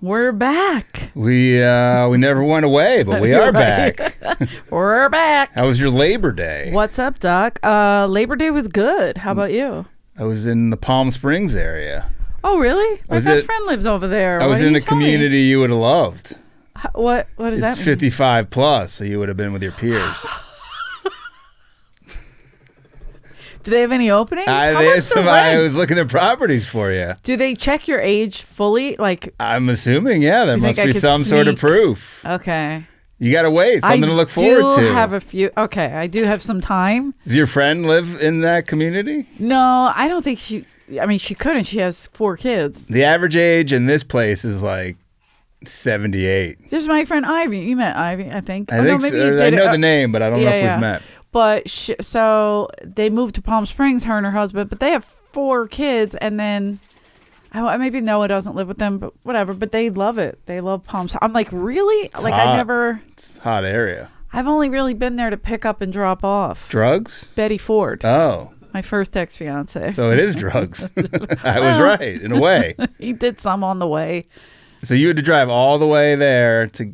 We're back. We never went away, but we are back. We're back. How was your Labor Day? What's up, Doc? Labor Day was good. How about you? I was in the Palm Springs area. Oh, really? My best friend lives over there. I was in a community you would have loved. What does that mean? It's 55 plus, so you would have been with your peers. Do they have any openings? I was looking at properties for you. Do they check your age fully? Like, I'm assuming, yeah. There must be some sort of proof. Okay. You got to wait. Something to look forward to. Have a few. Okay, I do have some time. Does your friend live in that community? No, I don't think she. I mean, she couldn't. She has 4 kids. The average age in this place is like 78. This is my friend Ivy. You met Ivy, I think. I think so. I know the name, but I don't know if we've met. But so they moved to Palm Springs, her and her husband, but they have 4 kids, and then maybe Noah doesn't live with them, but whatever. But they love it. They love Palm Springs. I'm like, really? It's like hot. It's a hot area. I've only really been there to pick up and drop off. Drugs? Betty Ford. Oh. My first ex-fiance. So it is drugs. I was right, in a way. He did some on the way. So you had to drive all the way there to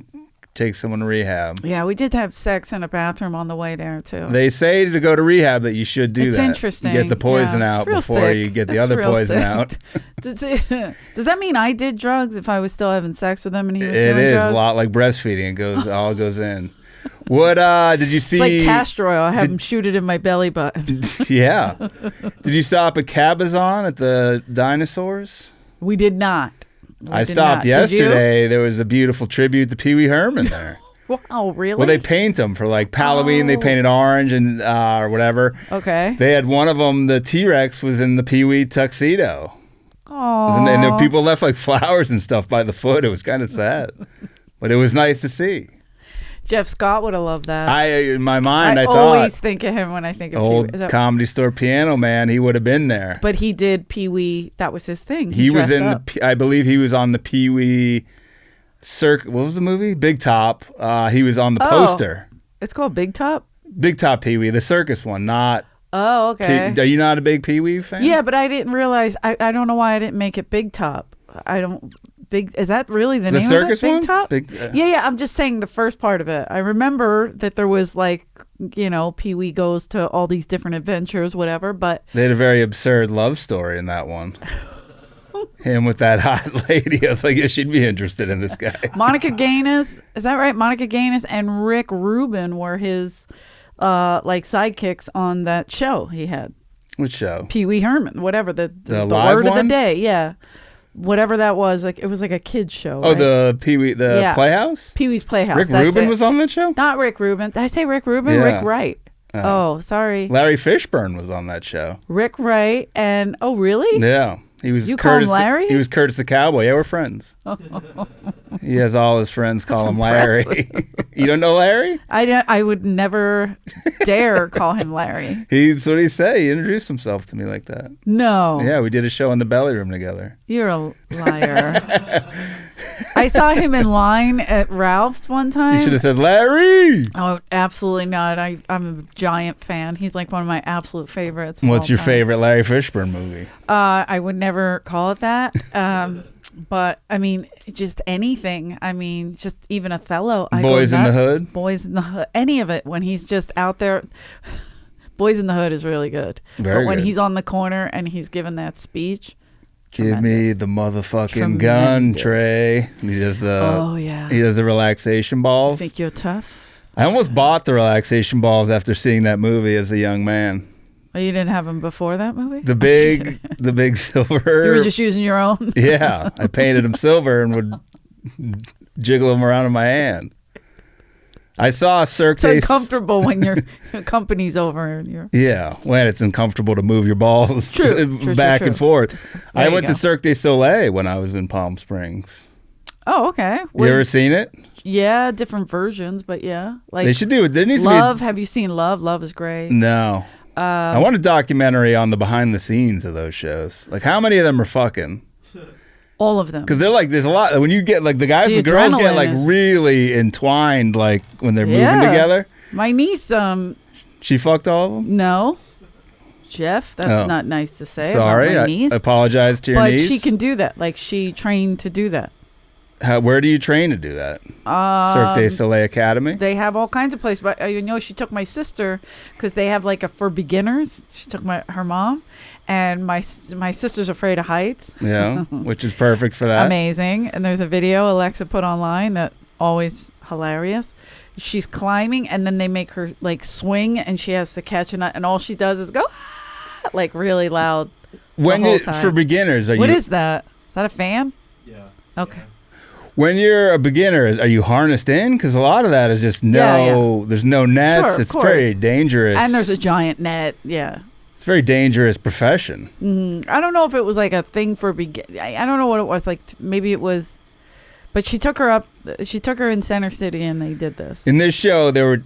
take someone to rehab. Yeah, we did have sex in a bathroom on the way there, too. They say to go to rehab that you should do that. It's interesting. Get the poison out before you get the other poison out. Does that mean I did drugs if I was still having sex with him and he was doing drugs? It is a lot like breastfeeding. It all goes in. What did you see? It's like castor oil. I have him shoot it in my belly button. Yeah. Did you stop at Cabazon at the dinosaurs? We did not. I stopped yesterday. There was a beautiful tribute to Pee Wee Herman there. Wow, really? Well, they paint them for like Halloween. They painted orange and or whatever. Okay. They had one of them. The T-Rex was in the Pee Wee tuxedo. Oh. And there were people left like flowers and stuff by the foot. It was kind of sad, but it was nice to see. Jeff Scott would have loved that. In my mind, I thought. I always think of him when I think of old Comedy Store Piano Man. He would have been there. But he did Pee Wee. That was his thing. He was in I believe he was on the Pee Wee What was the movie? Big Top. He was on the poster. It's called Big Top? Big Top Pee Wee, the circus one, not. Oh, okay. Are you not a big Pee Wee fan? Yeah, but I didn't realize. I don't know why I didn't make it Big Top. Is that really the name of it? Circus one? Big Top? Yeah. I'm just saying the first part of it. I remember that there was Pee Wee goes to all these different adventures, whatever. But they had a very absurd love story in that one. Him with that hot lady. I was like, yeah, she'd be interested in this guy. Monica Gaines, is that right? Monica Gaines and Rick Rubin were his sidekicks on that show he had. Which show? Pee Wee Herman, whatever the live word one? of the day. Yeah. Whatever that was, it was like a kid's show. Oh, right? the Pee Wee, Playhouse? Pee Wee's Playhouse. Rick Rubin was on that show? Not Rick Rubin. Did I say Rick Rubin? Yeah. Rick Wright. Oh, sorry. Larry Fishburne was on that show. Rick Wright and really? Yeah. He was you call him Larry? He was Curtis the Cowboy. Yeah, we're friends. He has all his friends call him Larry. You don't know Larry? I would never dare call him Larry. That's what he said. He introduced himself to me like that. No. Yeah, we did a show in the belly room together. You're a liar. I saw him in line at Ralph's one time. You should have said Larry. Oh, absolutely not. I'm a giant fan. He's like one of my absolute favorites. What's your favorite Larry Fishburne movie? I would never call it that. But I mean, just anything. I mean, just even Othello. Boys in the Hood? Boys in the Hood. Any of it when he's just out there. Boys in the Hood is really good. Very but when good. He's on the corner and he's giving that speech. Give me the motherfucking gun, Trey. He does the He does the relaxation balls. You think you're tough? I almost bought the relaxation balls after seeing that movie as a young man. Oh, you didn't have them before that movie? The big silver. You were just using your own? Yeah. I painted them silver and would jiggle them around in my hand. I saw Cirque du... It's uncomfortable when your company's over. And you're... Yeah, when it's uncomfortable to move your balls back and forth. I went to Cirque du Soleil when I was in Palm Springs. Oh, okay. You ever seen it? Yeah, different versions, but yeah. Like they should do it. There needs Love, to be have you seen Love? Love is great. No. I want a documentary on the behind the scenes of those shows. Like, how many of them are fucking? All of them. Because they're like, there's a lot. When you get, like, the guys and the girls get, like, really entwined, like, when they're moving together. My niece, she fucked all of them? No. Jeff, that's not nice to say. Sorry, about my niece. I apologize to your niece. But she can do that. Like, she trained to do that. Where do you train to do that? Cirque du Soleil Academy? They have all kinds of places. But she took my sister because they have like a for beginners. She took her mom. And my sister's afraid of heights. Yeah, which is perfect for that. Amazing. And there's a video Alexa put online that always hilarious. She's climbing, and then they make her like swing, and she has to catch a nut, and all she does is go like really loud. When the whole time. For beginners, what is that? Is that a fan? Yeah. Okay. When you're a beginner, are you harnessed in? Because a lot of that is just there's no nets. Sure, it's very dangerous. And there's a giant net. Yeah. It's a very dangerous profession. Mm-hmm. I don't know if it was like a thing for I don't know what it was. Like maybe it was. But she took her up. She took her in Center City, and they did this. In this show, there were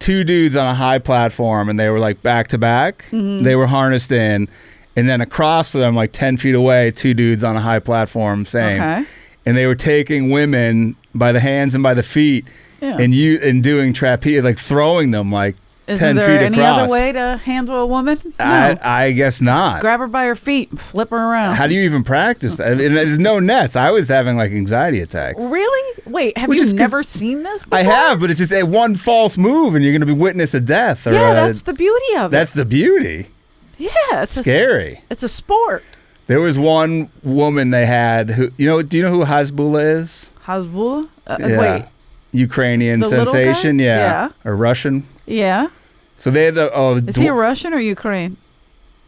two dudes on a high platform, and they were like back to back. They were harnessed in, and then across them, like 10 feet away, two dudes on a high platform, same. Okay. And they were taking women by the hands and by the feet, and doing trapeze, like throwing them like 10 feet across. Is there any other way to handle a woman? No. I guess not. Just grab her by her feet and flip her around. How do you even practice that? And there's no nets. I was having like anxiety attacks. Really? Wait, have you never seen this before? I have, but it's just one false move and you're going to be witness of death. Or, that's the beauty of it. That's the beauty. Yeah. It's scary. It's a sport. There was one woman they had who, do you know who Hasbulla is? Hasbulla? Wait. Ukrainian sensation? Yeah. Or Russian? Yeah. So they had is he a Russian or Ukraine?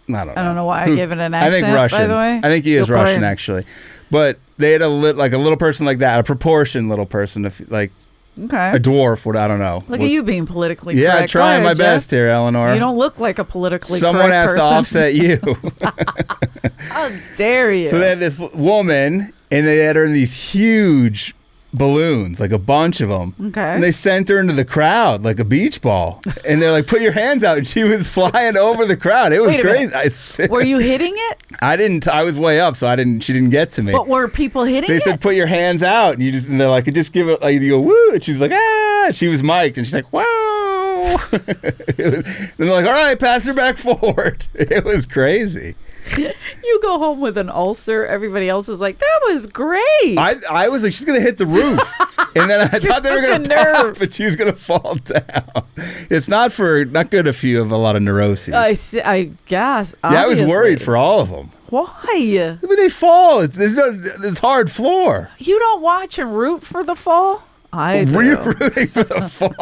I don't know. I don't know why I gave it an accent. I think Russian. By the way, I think he is Russian actually. But they had a little person like that, a proportion little person, like a dwarf. What I don't know. Look at you being politically correct. Yeah, trying my best here, Eleanor. You don't look like a politically Someone correct person. has to offset you. How dare you? So they had this woman, and they had her in these huge balloons, like a bunch of them. Okay. And they sent her into the crowd like a beach ball. And they're like, put your hands out. And she was flying over the crowd. It was crazy. Were you hitting it? I didn't. I was way up, so she didn't get to me. But were people hitting it? They said, put your hands out. And they're like, just give it, like, you go, woo. And she's like, ah. She was mic'd. And she's like, whoa. And they're like, all right, pass her back forward. It was crazy. You go home with an ulcer. Everybody else is like, that was great. I was like, she's going to hit the roof. And then I thought they were going to pop, but she was going to fall down. It's not good if you have a lot of neuroses. I guess. Obviously. Yeah, I was worried for all of them. Why? When they fall, it's hard floor. You don't watch and root for the fall? I do. Were you rooting for the fall?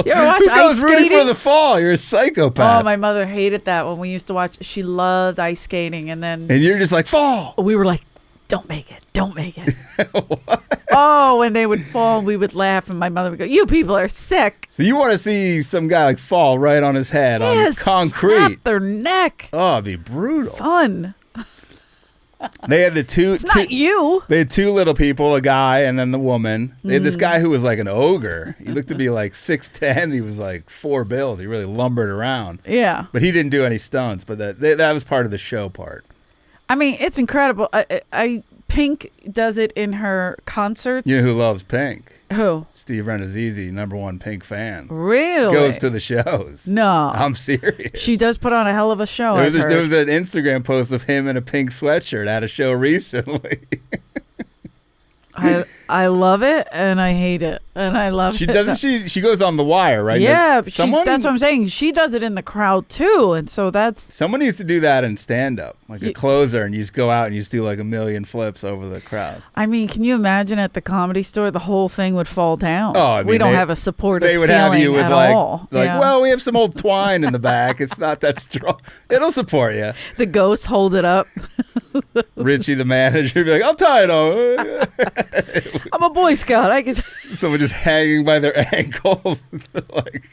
You ever watch Who goes ice rooting skating? for the fall? You're a psychopath. Oh, my mother hated that when we used to watch. She loved ice skating, and you're just like, fall. We were like, don't make it, don't make it. Oh, when they would fall, we would laugh, and my mother would go, "You people are sick." So you want to see some guy like fall right on his head on concrete? Snap their neck. Oh, it'd be brutal. Fun. They had It's not you. They had two little people, a guy and then the woman. They had this guy who was like an ogre. He looked to be like 6'10". He was like 4 bills. He really lumbered around. Yeah. But he didn't do any stunts. But that was part of the show part. I mean, it's incredible. Pink does it in her concerts. You know who loves Pink? Who? Steve Renazizi, #1 Pink fan. Really? Goes to the shows. No. I'm serious. She does put on a hell of a show. There was an Instagram post of him in a pink sweatshirt at a show recently. I love it and I hate it and I love it. She doesn't. She goes on The Wire, right? Yeah, that's what I'm saying. She does it in the crowd too, and so that's. Someone needs to do that in stand up, like a closer, and you just go out and you just do like 1 million flips over the crowd. I mean, can you imagine at the Comedy Store the whole thing would fall down? Oh, I mean, we don't have a supportive ceiling. They would have you with well, we have some old twine in the back. It's not that strong. It'll support you. The ghosts hold it up. Richie, the manager, be like, I'll tie it on. I'm a Boy Scout. I can. Someone just hanging by their ankles, like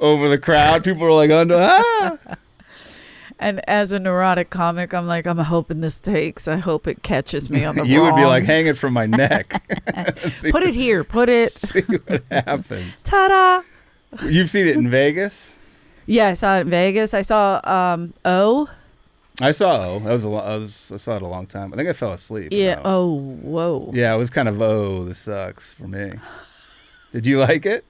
over the crowd. People are like, And as a neurotic comic, I'm like, I'm hoping this takes. I hope it catches me on the You wrong. would be like, hang it from my neck. Put it here. Put it. See what happens. Ta-da. You've seen it in Vegas? Yeah, I saw it in Vegas. I saw O. I saw O. I saw it a long time. I think I fell asleep. Yeah. Oh, whoa. Yeah, it was kind of this sucks for me. Did you like it?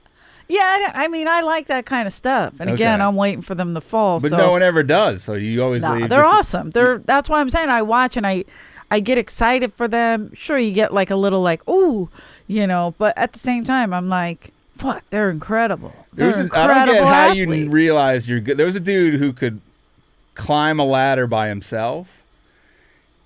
Yeah, I mean, I like that kind of stuff. And again, I'm waiting for them to fall. But no one ever does. So you always leave. They're awesome. That's why I'm saying I watch and I I get excited for them. Sure, you get like a little like, ooh, you know, but at the same time, I'm like, fuck, they're incredible. I don't get how you realize you're good. There was a dude who could climb a ladder by himself,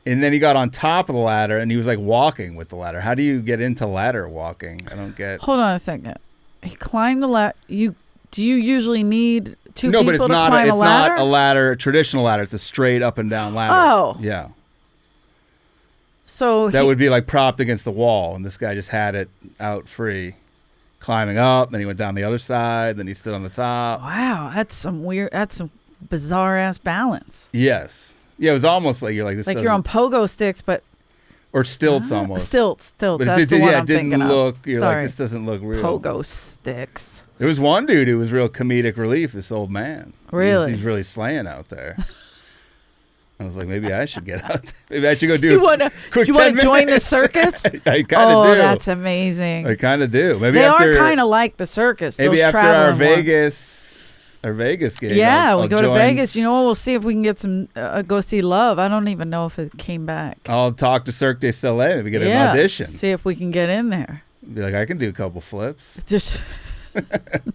and then he got on top of the ladder, and he was like walking with the ladder. How do you get into ladder walking? I don't get. Hold on a second. He climbed the ladder. Do you usually need two people but it's to not. climb It's a ladder? not a ladder, a traditional ladder. It's a straight up and down ladder. Oh, yeah. So that would be like propped against the wall, and this guy just had it out free, climbing up. Then he went down the other side. Then he stood on the top. Wow, that's some bizarre ass balance. Yes. Yeah, it was almost like you're like this. Like you're on pogo sticks, but or stilts almost. Stilts. But that's the one I'm thinking of. It didn't look. You're Sorry. like, this doesn't look real. Pogo sticks. There was one dude who was real comedic relief. This old man. Really? He's really slaying out there. I was like, maybe I should get out there. Maybe I should go do quick you 10 want to join the minutes. circus? I kind of do. Oh, that's amazing. I kind of do. Maybe they after, are kind of like the circus. Maybe those after traveling our Vegas gig. Yeah, I'll we go join. to Vegas. You know what? We'll see if we can get some, go see Love. I don't even know if it came back. I'll talk to Cirque du Soleil. Maybe get an audition. See if we can get in there. Be like, I can do a couple flips. Just...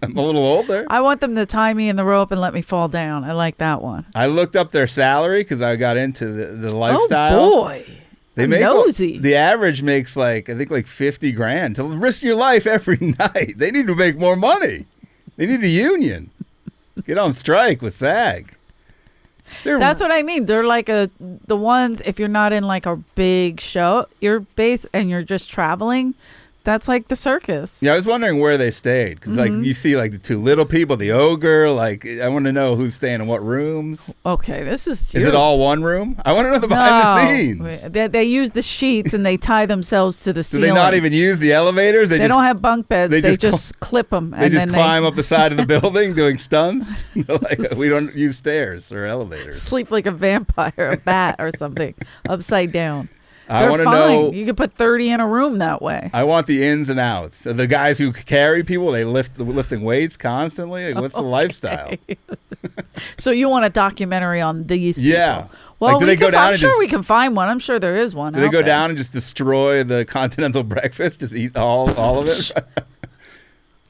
I'm a little older. I want them to tie me in the rope and let me fall down. I like that one. I looked up their salary because I got into the lifestyle. Oh boy, they make nosy. The average makes like I think like $50,000 to risk your life every night. They need to make more money. They need a union. Get on strike with SAG. That's what I mean. They're like the ones. If you're not in like a big show, you're based and you're just traveling. That's like the circus. Yeah, I was wondering where they stayed because, like, you see, like the two little people, the ogre. Like, I want to know who's staying in what rooms. Okay, this is. Is it all one room? I want to know the behind the scenes. They use the sheets and they tie themselves to the ceiling. Do they not even use the elevators? They don't have bunk beds. They just clip them. They just climb up the side of the building doing stunts. Like, we don't use stairs or elevators. Sleep like a vampire, a bat, or something upside down. I want to know. You could put 30 in a room that way. I want the ins and outs. The guys who carry people, they lifting weights constantly. Like, what's the lifestyle? So you want a documentary on these people? Yeah. Well, like, do they go down I'm sure we can find one. I'm sure there is one. Do they go down and just destroy the continental breakfast? Just eat all of it?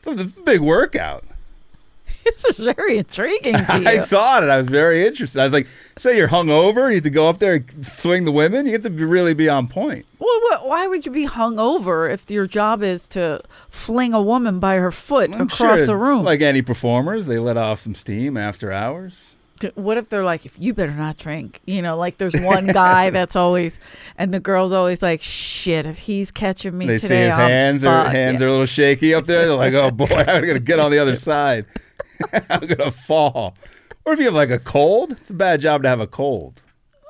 It's a big workout. This is very intriguing to you. I thought it. I was very interested. I was like, say you're hungover, you have to go up there and swing the women. You have to really be on point. Well, why would you be hungover if your job is to fling a woman by her foot across the room? Like any performers, they let off some steam after hours. What if they're like, if you better not drink? You know, like there's one guy that's always, and the girl's always like, shit, if he's catching me today, see his hands are a little shaky up there. They're like, oh boy, I'm going to get on the other side. I'm going to fall. Or if you have like a cold, it's a bad job to have a cold.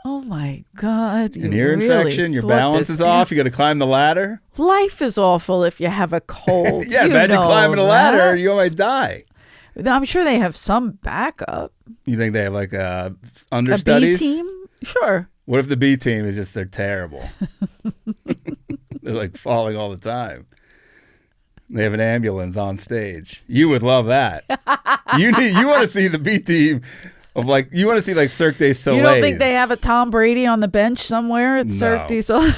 Oh my God. An ear infection, your balance is off. You got to climb the ladder. Life is awful if you have a cold. Yeah, imagine climbing a ladder. You might die. I'm sure they have some backup. You think they have like understudies? A B team? Sure. What if the B team is just they're terrible? They're like falling all the time. They have an ambulance on stage. You would love that. You want to see the B team of like you want to see like Cirque du Soleil. You don't think they have a Tom Brady on the bench somewhere at Cirque du Soleil?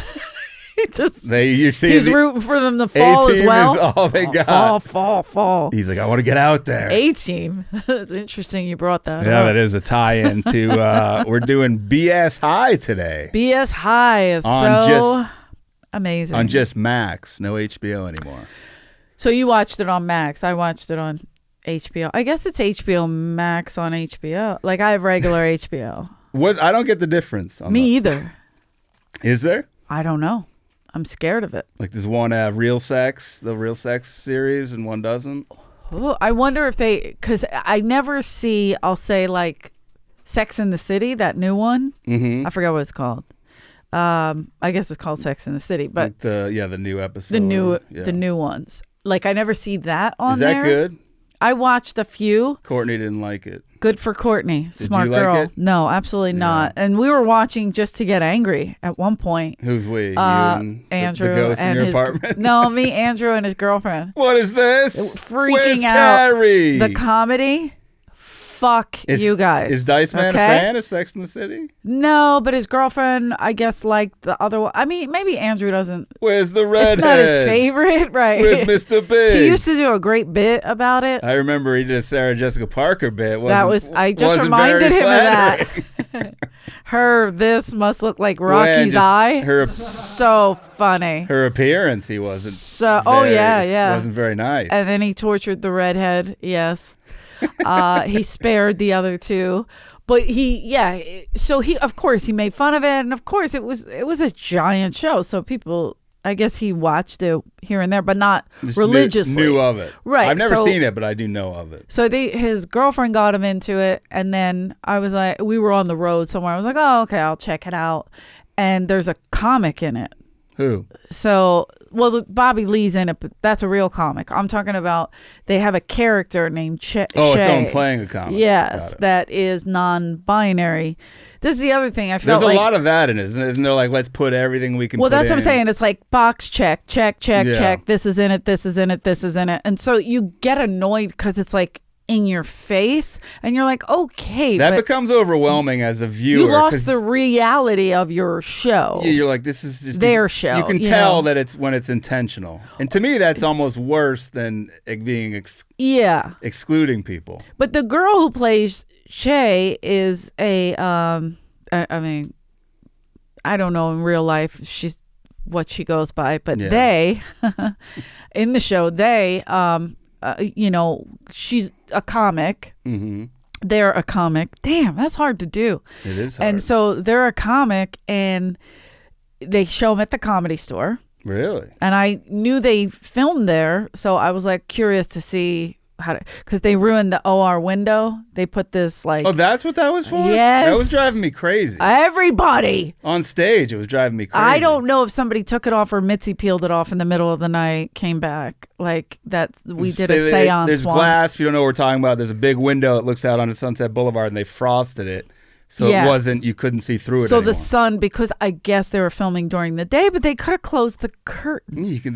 He's rooting for them to fall as well. Is all they got. Fall. He's like, I want to get out there. A-team. It's interesting you brought that up. Yeah, that is a tie-in to we're doing BS High today. BS High is amazing. On just Max, no HBO anymore. So you watched it on Max. I watched it on HBO. I guess it's HBO Max on HBO. Like I have regular HBO. I don't get the difference. Me either. Is there? I don't know. I'm scared of it. Like does one have the Real Sex series and one doesn't? Oh, I wonder if because I never see, I'll say like Sex in the City, that new one. Mm-hmm. I forgot what it's called. I guess it's called Sex in the City, but like the new episode. The new ones. Like I never see that on there. Is that good? I watched a few. Courtney didn't like it. Good for Courtney. Smart Did you girl. like it? No, absolutely not. And we were watching just to get angry at one point. Who's we? You and Andrew the ghost and in your his apartment? No, me, Andrew, and his girlfriend. What is this? Freaking Where's out. Carrie? The comedy. Fuck you guys. Is Diceman a fan of Sex and the City? No, but his girlfriend, I guess, liked the other one. I mean, maybe Andrew doesn't. Where's the redhead? It's not his favorite, right? Where's Mr. Big? He used to do a great bit about it. I remember he did a Sarah Jessica Parker bit. I just reminded him of that. This must look like Rocky's eye. So funny. Her appearance, he wasn't. Wasn't very nice. And then he tortured the redhead. Yes. He spared the other two. But so of course he made fun of it, and of course it was a giant show, so people, I guess he watched it here and there, but not just religiously. Knew of it. Right. I've never seen it, but I do know of it. So his girlfriend got him into it, and then I was like, we were on the road somewhere. I was like, oh, okay, I'll check it out. And there's a comic in it. Who? So, Bobby Lee's in it, but that's a real comic. I'm talking about they have a character named Shay. Oh, someone playing a comic. Yes, that is non-binary. This is the other thing. There's a lot of that in it, isn't there? Like, let's put everything we can. Well, that's what I'm saying. It's like box check. This is in it. This is in it. This is in it. And so you get annoyed because it's like in your face, and you're like, okay, that becomes overwhelming as a viewer. You lost the reality of your show. Yeah, you're like, this is just their show. You can tell that it's when it's intentional, and to me, that's almost worse than being excluding people. But the girl who plays Shay is a I mean, I don't know in real life she's what she goes by, but they in the show she's a comic. Mm-hmm. They're a comic. Damn, that's hard to do. It is hard. And so they're a comic, and they show them at the Comedy Store. Really? And I knew they filmed there, so I was like curious to see because they ruined the OR window. They put this like... Oh, that's what that was for? Yes. That was driving me crazy. Everybody! On stage, it was driving me crazy. I don't know if somebody took it off or Mitzi peeled it off in the middle of the night, came back. Like that, we did a seance. There's glass, if you don't know what we're talking about. There's a big window that looks out onto Sunset Boulevard, and they frosted it. So it wasn't, you couldn't see through it So anymore. The sun, because I guess they were filming during the day, but they could have closed the curtain. You can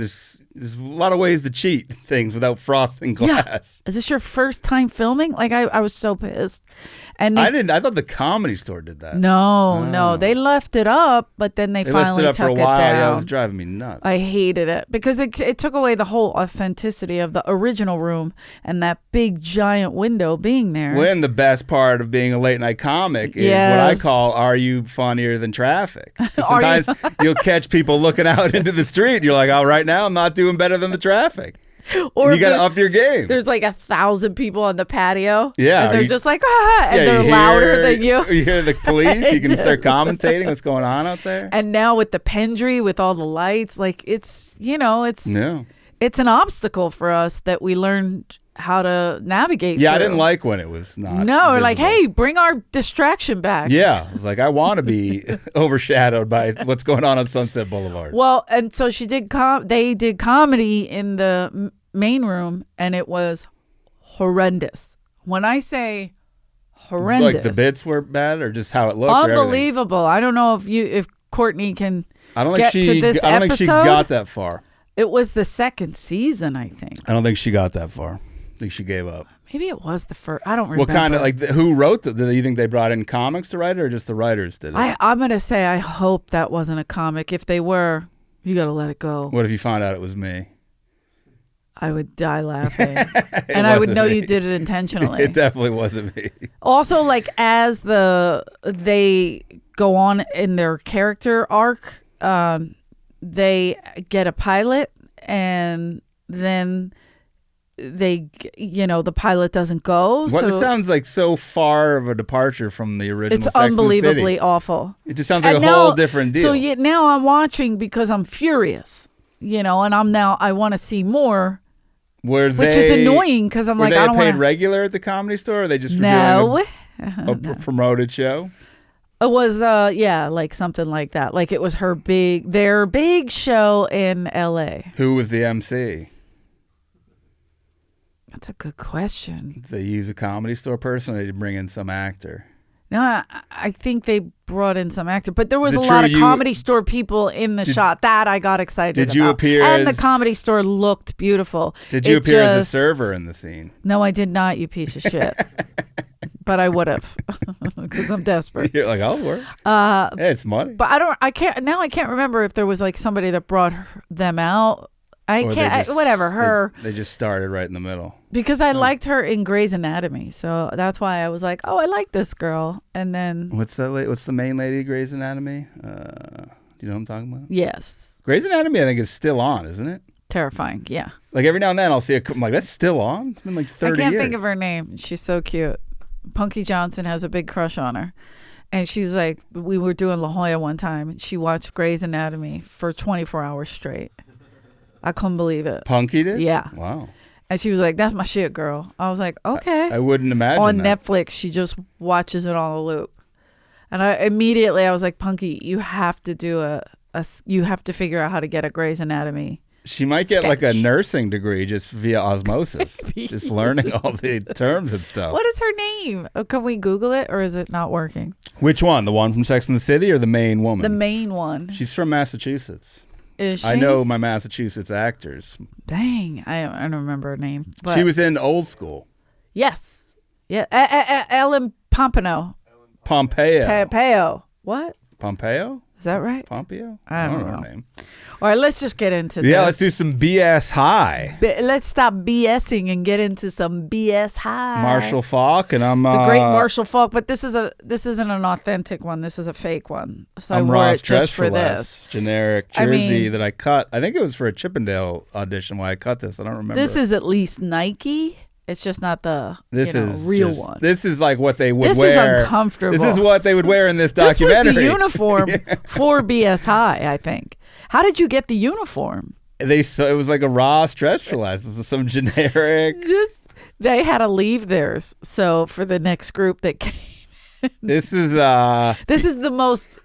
there's a lot of ways to cheat things without frosting glass. Yeah. Is this your first time filming? Like I was so pissed. And I thought the Comedy Store did that. No. They left it up, but then they finally left it up took for a while. it down. Yeah, it was driving me nuts. I hated it because it took away the whole authenticity of the original room and that big giant window being there. When the best part of being a late night comic is what I call, are you funnier than traffic? Sometimes you'll catch people looking out into the street and you're like, oh, right now I'm not doing better than the traffic. Or you got to up your game. There's like 1,000 people on the patio. Yeah. And they're just like, and they're louder than you. You hear the police. You can start commentating what's going on out there. And now with the Pendry, with all the lights, like it's an obstacle for us that we learned how to navigate through. I didn't like when it was not. No, we're like, hey, bring our distraction back. Yeah, it's like I want to be overshadowed by what's going on Sunset Boulevard. Well, and so she did. They did comedy in the main room, and it was horrendous. When I say horrendous, like the bits were bad, or just how it looked. Unbelievable. I don't know if Courtney can. I don't think think she got that far. It was the second season, I think. I don't think she got that far. I think she gave up. Maybe it was the first. I don't remember. What kind of who wrote it? Do you think they brought in comics to write it, or just the writers did it? I'm gonna say I hope that wasn't a comic. If they were, you gotta let it go. What if you found out it was me? I would die laughing, and I would know you did it intentionally. It definitely wasn't me. Also, like as they go on in their character arc, they get a pilot, and then the pilot doesn't go. It sounds like so far of a departure from the original. It's unbelievably awful. It just sounds like a whole different deal. So now I'm watching because I'm furious, and I want to see more. Which is annoying because I'm like, I don't want. Were they paid regular at the Comedy Store? Or they just doing a promoted show? It was like something like that. Like it was their big show in LA. Who was the MC? That's a good question. Did they use a Comedy Store person, or did they bring in some actor? No, I think they brought in some actor, but there was a lot of Comedy Store people in the shot. That I got excited about. Did you appear and the Comedy Store looked beautiful. Did you appear as a server in the scene? No, I did not, you piece of shit. but I would have because I'm desperate. You're like, I'll work. Hey, it's money. But I can't remember if there was like somebody that brought them out. Whatever. They just started right in the middle. Because I liked her in Grey's Anatomy, so that's why I was like, oh, I like this girl. And then what's the main lady of Grey's Anatomy? Do you know what I'm talking about? Yes. Grey's Anatomy, I think, is still on, isn't it? Terrifying, yeah. Like every now and then I'll see I'm like, that's still on? It's been like 30 years. I can't think of her name. She's so cute. Punky Johnson has a big crush on her. And she's like, we were doing La Jolla one time, and she watched Grey's Anatomy for 24 hours straight. I couldn't believe it. Punky did? Yeah. Wow. And she was like, that's my shit, girl. I was like, okay. I wouldn't imagine on that. Netflix, she just watches it on a loop. And I was like, Punky, you have to do you have to figure out how to get a Grey's Anatomy. She might get like a nursing degree just via osmosis. Just learning all the terms and stuff. What is her name? Can we Google it, or is it not working? Which one? The one from Sex and the City or the main woman? The main one. She's from Massachusetts. Is she? I know my Massachusetts actors. Dang, I don't remember her name. But she was in Old School. Yes. Yeah. Ellen Pompeo. Pompeo. What? Pompeo? Is that right? Pompeo? I don't know her name. All right, let's just get into this. Yeah, this. let's do some BS high. Let's stop BSing and get into some BS high. Marshall Falk, and I'm the great Marshall Falk, but this isn't an authentic one. This is a fake one. So I'm I wore Ross it just for Dress this generic jersey that I cut. I think it was for a Chippendale audition why I cut this. I don't remember. This is at least Nike. It's just not the real one. This is like what they would wear. This is uncomfortable. This is what they would wear in this documentary. This was the uniform for BS High, I think. How did you get the uniform? It was like a Ross dress for less. This is some generic. They had to leave theirs. So for the next group that came, this is the most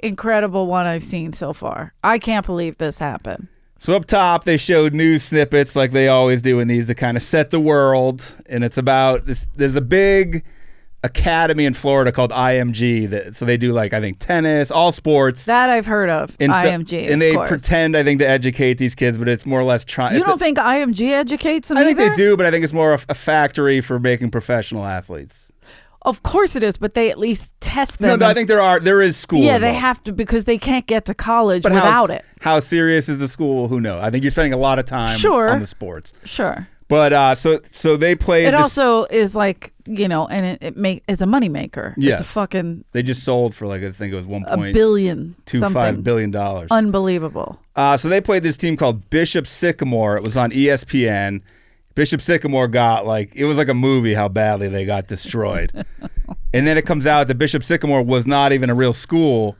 incredible one I've seen so far. I can't believe this happened. So up top, they showed news snippets like they always do in these to kind of set the world. And it's about this. There's a big academy in Florida called IMG. So they do like, I think, tennis, all sports. That I've heard of, IMG. And they pretend, I think, to educate these kids, but it's more or less trying. You don't think IMG educates them I think either? they do, but I think it's more of a factory for making professional athletes. Of course it is, but they at least test them. No, I think there is school. Yeah, involved. they have to because they can't get to college without it. How serious is the school? Who knows? I think you're spending a lot of time on the sports. Sure. But so they played. It also is like, and it's a moneymaker. Yes. It's a fucking. They just sold for like I think it was $1.25 billion. Unbelievable. So they played this team called Bishop Sycamore. It was on ESPN. Bishop Sycamore it was like a movie how badly they got destroyed. And then it comes out that Bishop Sycamore was not even a real school.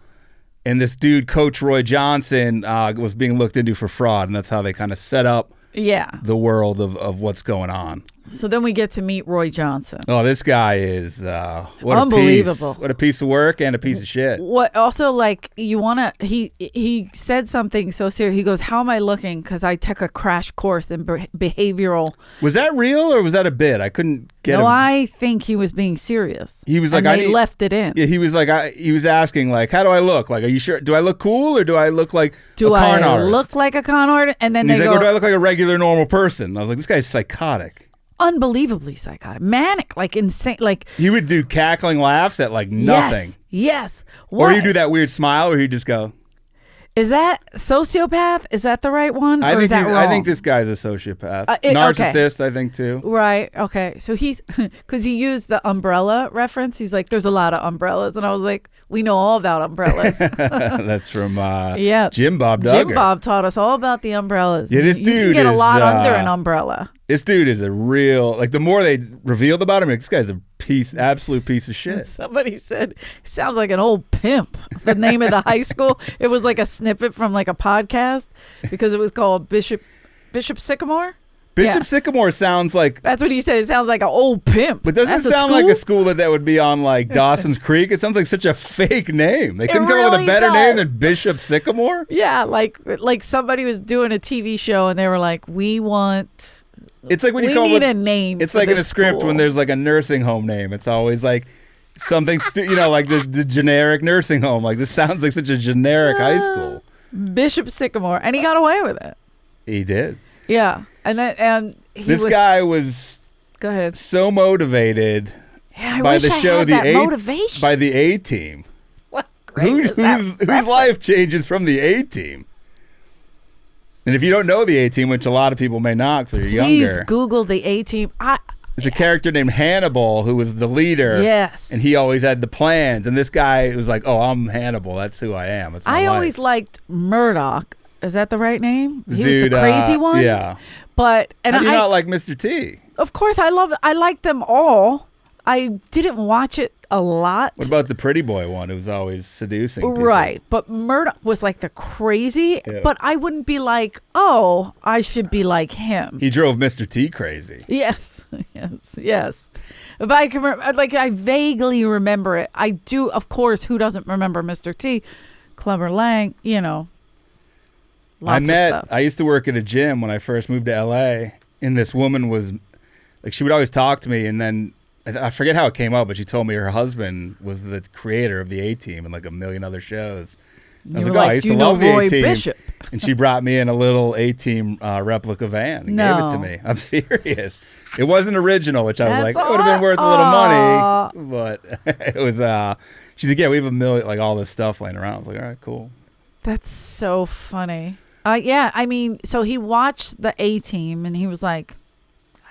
And this dude, Coach Roy Johnson, was being looked into for fraud. And that's how they kind of set up the world of what's going on. So then we get to meet Roy Johnson. Oh, this guy is unbelievable. What a piece of work and a piece of shit. What also he said something so serious. He goes, "How am I looking? Because I took a crash course in behavioral." Was that real or was that a bit? I couldn't get. No, I think he was being serious. He was like, they left it in. Yeah, he was like, he was asking like, "How do I look? Like, are you sure? Do I look cool or do I look like a con artist? Do I look like a con artist?" And then he's they like, go, "Or do I look like a regular normal person?" I was like, "This guy's psychotic." Unbelievably psychotic, manic, like insane, like he would do cackling laughs at like nothing. Yes. Or he'd do that weird smile where he'd just go. Is that sociopath? Is that the right one? I think this guy's a sociopath. Narcissist, okay. I think too. Right. Okay. So he's because he used the umbrella reference. He's like, "There's a lot of umbrellas," and I was like, "We know all about umbrellas." That's from Jim Bob Duggar. Jim Bob taught us all about the umbrellas. Yeah, this dude you can get a lot under an umbrella. This dude is a real, like the more they revealed about him, this guy's a absolute piece of shit. Somebody said, he sounds like an old pimp. The name of the high school, it was like a snippet from like a podcast because it was called Bishop Sycamore. Bishop Sycamore sounds like... That's what he said. It sounds like an old pimp. But doesn't it sound like a school that would be on like Dawson's Creek? It sounds like such a fake name. They couldn't come up with a better name than Bishop Sycamore? Yeah, like somebody was doing a TV show and they were like, we It's like when you need a name. It's like in a script when there's like a nursing home name. It's always like something, like the generic nursing home. Like this sounds like such a generic high school. Bishop Sycamore, and he got away with it. He did. Yeah, this guy was. Go ahead. So motivated. I wish I had that motivation. By the A-Team. What great whose life changes from the A-Team? And if you don't know the A-Team, which a lot of people may not because they're younger. Please Google the A-Team. There's a character named Hannibal who was the leader. Yes. And he always had the plans. And this guy was like, oh, I'm Hannibal. That's who I am. That's my life. always liked Murdoch. Is that the right name? He was the crazy one? Yeah. But how do you not like Mr. T? Of course, I like them all. I didn't watch it a lot. What about the pretty boy one who was always seducing people? Right. But Murdoch was like the crazy, but I wouldn't be like, oh, I should be like him. He drove Mr. T crazy. Yes. But I can I vaguely remember it. I do, of course, who doesn't remember Mr. T? Clubber Lang, I used to work at a gym when I first moved to LA, and this woman was like, she would always talk to me, and then I forget how it came up, but she told me her husband was the creator of the A-Team and like a million other shows. I was like, I used to love the A-Team. Bishop? And she brought me in a little A-Team replica van and gave it to me. I'm serious. It wasn't original, which I was like, it would have been worth a little money. But it was, she's like, yeah, we have a million, like all this stuff laying around. I was like, all right, cool. That's so funny. Yeah, I mean, so he watched the A-Team and he was like,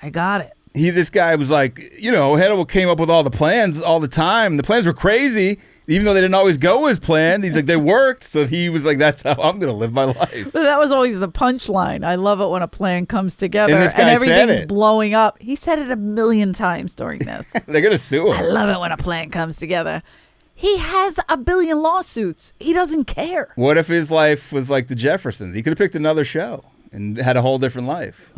I got it. This guy was like, Hannibal came up with all the plans all the time. The plans were crazy, even though they didn't always go as planned. He's like, they worked. So he was like, that's how I'm going to live my life. But that was always the punchline. I love it when a plan comes together and everything's blowing up. He said it a million times during this. They're going to sue him. I love it when a plan comes together. He has a billion lawsuits. He doesn't care. What if his life was like the Jeffersons? He could have picked another show and had a whole different life.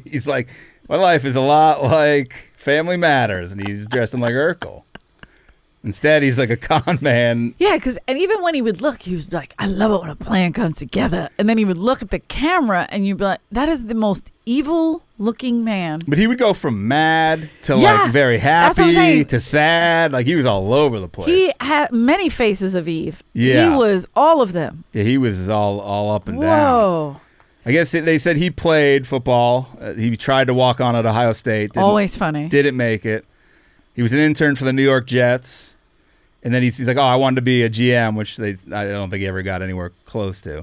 He's like, my life is a lot like Family Matters, and he's dressing like Urkel. Instead, he's like a con man. Yeah, and even when he would look, he was like, I love it when a plan comes together. And then he would look at the camera, and you'd be like, that is the most evil-looking man. But he would go from mad to like very happy to sad. Like he was all over the place. He had many faces of Eve. Yeah. He was all of them. Yeah, he was all up and down. Whoa. I guess they said he played football. He tried to walk on at Ohio State. Always funny. Didn't make it. He was an intern for the New York Jets. And then he's like, I wanted to be a GM, which I don't think he ever got anywhere close to.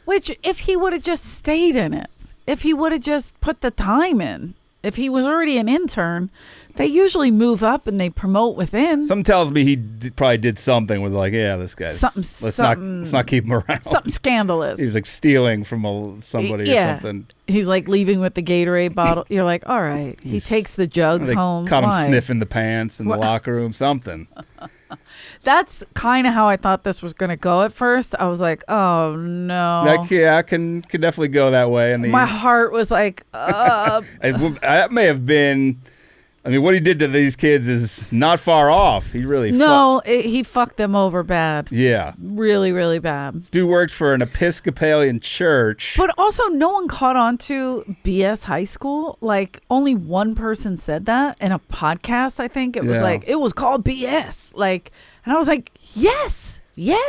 Which, if he would have just stayed in it, if he would have just put the time in, if he was already an intern, they usually move up and they promote within. Some tells me he probably did something with like, this guy. Let's not keep him around. Something scandalous. He was like stealing from somebody or something. He's like leaving with the Gatorade bottle. You're like, all right. He takes the jugs home. Caught him sniffing the pants in the locker room, something. That's kind of how I thought this was going to go at first. I was like, oh, no. I can definitely go that way. My heart was like, that may have been... I mean, what he did to these kids is not far off. He really he fucked them over bad. Yeah. Really, really bad. This dude worked for an Episcopalian church. But also, no one caught on to BS high school. Like, only one person said that in a podcast, I think. It was like, it was called BS. Like, and I was like, yes.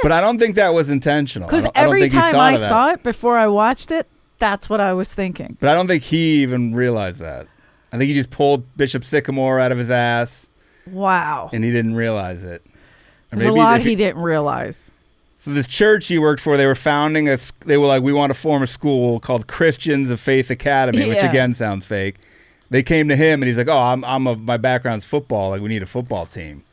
But I don't think that was intentional. Because every time I saw it before I watched it, that's what I was thinking. But I don't think he even realized that. I think he just pulled Bishop Sycamore out of his ass. Wow. And he didn't realize it. There's a lot he didn't realize. So this church he worked for, they were founding they were like, we want to form a school called Christians of Faith Academy, which again sounds fake. They came to him and he's like, my background's football. Like, we need a football team.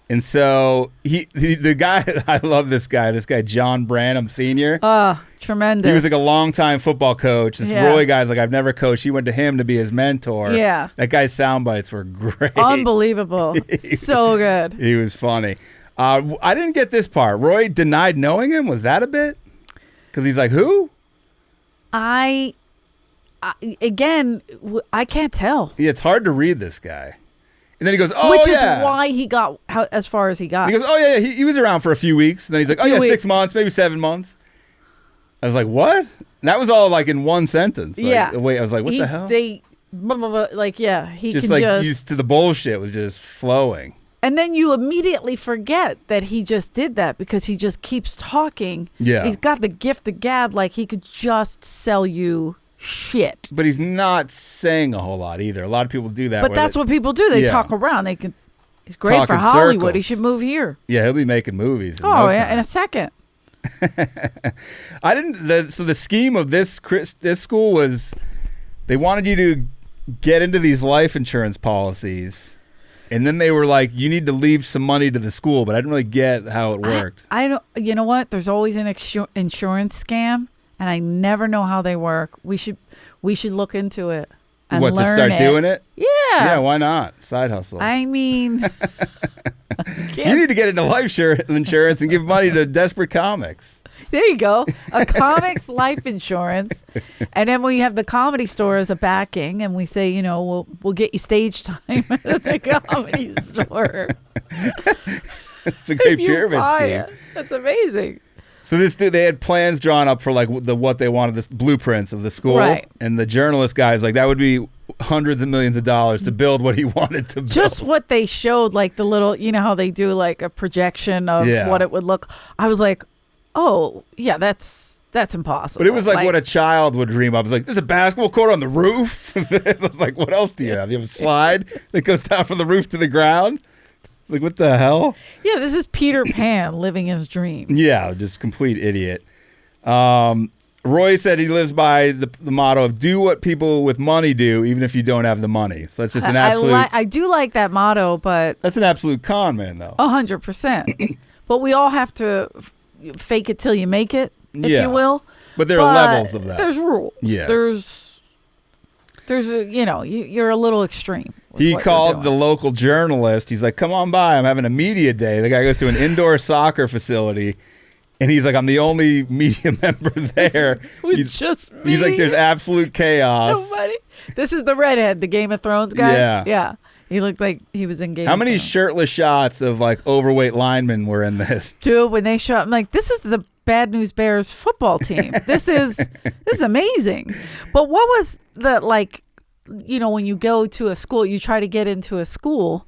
And so the guy, I love this guy, John Branham Sr. Tremendous. He was like a longtime football coach. This Roy guy's like, I've never coached. He went to him to be his mentor. Yeah. That guy's sound bites were great. Unbelievable. So good. He was funny. I didn't get this part. Roy denied knowing him. Was that a bit? Because he's like, who? I can't tell. Yeah, it's hard to read this guy. And then he goes, which is why he got as far as he got. He goes, he was around for a few weeks. And then he's like, 6 months, maybe 7 months. I was like, what? And that was all like in one sentence. Like, wait, I was like, what the hell? He just used to the bullshit was just flowing. And then you immediately forget that he just did that because he just keeps talking. Yeah. He's got the gift of gab. Like, he could just sell you shit. But he's not saying a whole lot either. A lot of people do that. But that's what people do. They talk around. He's great Talk for in Hollywood. circles. He should move here. Yeah, he'll be making movies. In a second. So the scheme of this school was they wanted you to get into these life insurance policies, and then they were like, you need to leave some money to the school, but I didn't really get how it worked. I don't. You know what? There's always an insurance scam, and I never know how they work. We should look into it. And what, to start doing it? Yeah. Yeah, why not? Side hustle. I mean, you need to get into life insurance and give money to desperate comics. There you go. A comics life insurance. And then we have the Comedy Store as a backing, and we say, we'll get you stage time at the Comedy Store. It's a great pyramid scheme. That's amazing. So they had plans drawn up for like what they wanted, the blueprints of the school, right? And the journalist guy's like, that would be hundreds of millions of dollars to build what he wanted to build. Just what they showed, like the little, how they do like a projection of what it would look. I was like, oh yeah, that's impossible. But it was like what a child would dream of. It was like, there's a basketball court on the roof. It was like, what else do you have? You have a slide that goes down from the roof to the ground. It's like, what the hell? Yeah, this is Peter Pan living his dream. Yeah, just complete idiot. Roy said he lives by the motto of do what people with money do, even if you don't have the money. So that's just an absolute... I do like that motto, but... That's an absolute con man, though. 100%. But we all have to fake it till you make it, if you will. But there are levels of that. There's rules. Yes. There's you're a little extreme. He called the local journalist. He's like, come on by. I'm having a media day. The guy goes to an indoor soccer facility, and he's like, I'm the only media member there. It's just me. He's like, there's absolute chaos. Nobody. This is the redhead, the Game of Thrones guy. Yeah. Yeah. He looked like he was in Game of Thrones. How many shirtless shots of like overweight linemen were in this? Dude, when they show up, I'm like, this is the Bad News Bears football team. This is amazing. But what was the when you go to a school, you try to get into a school,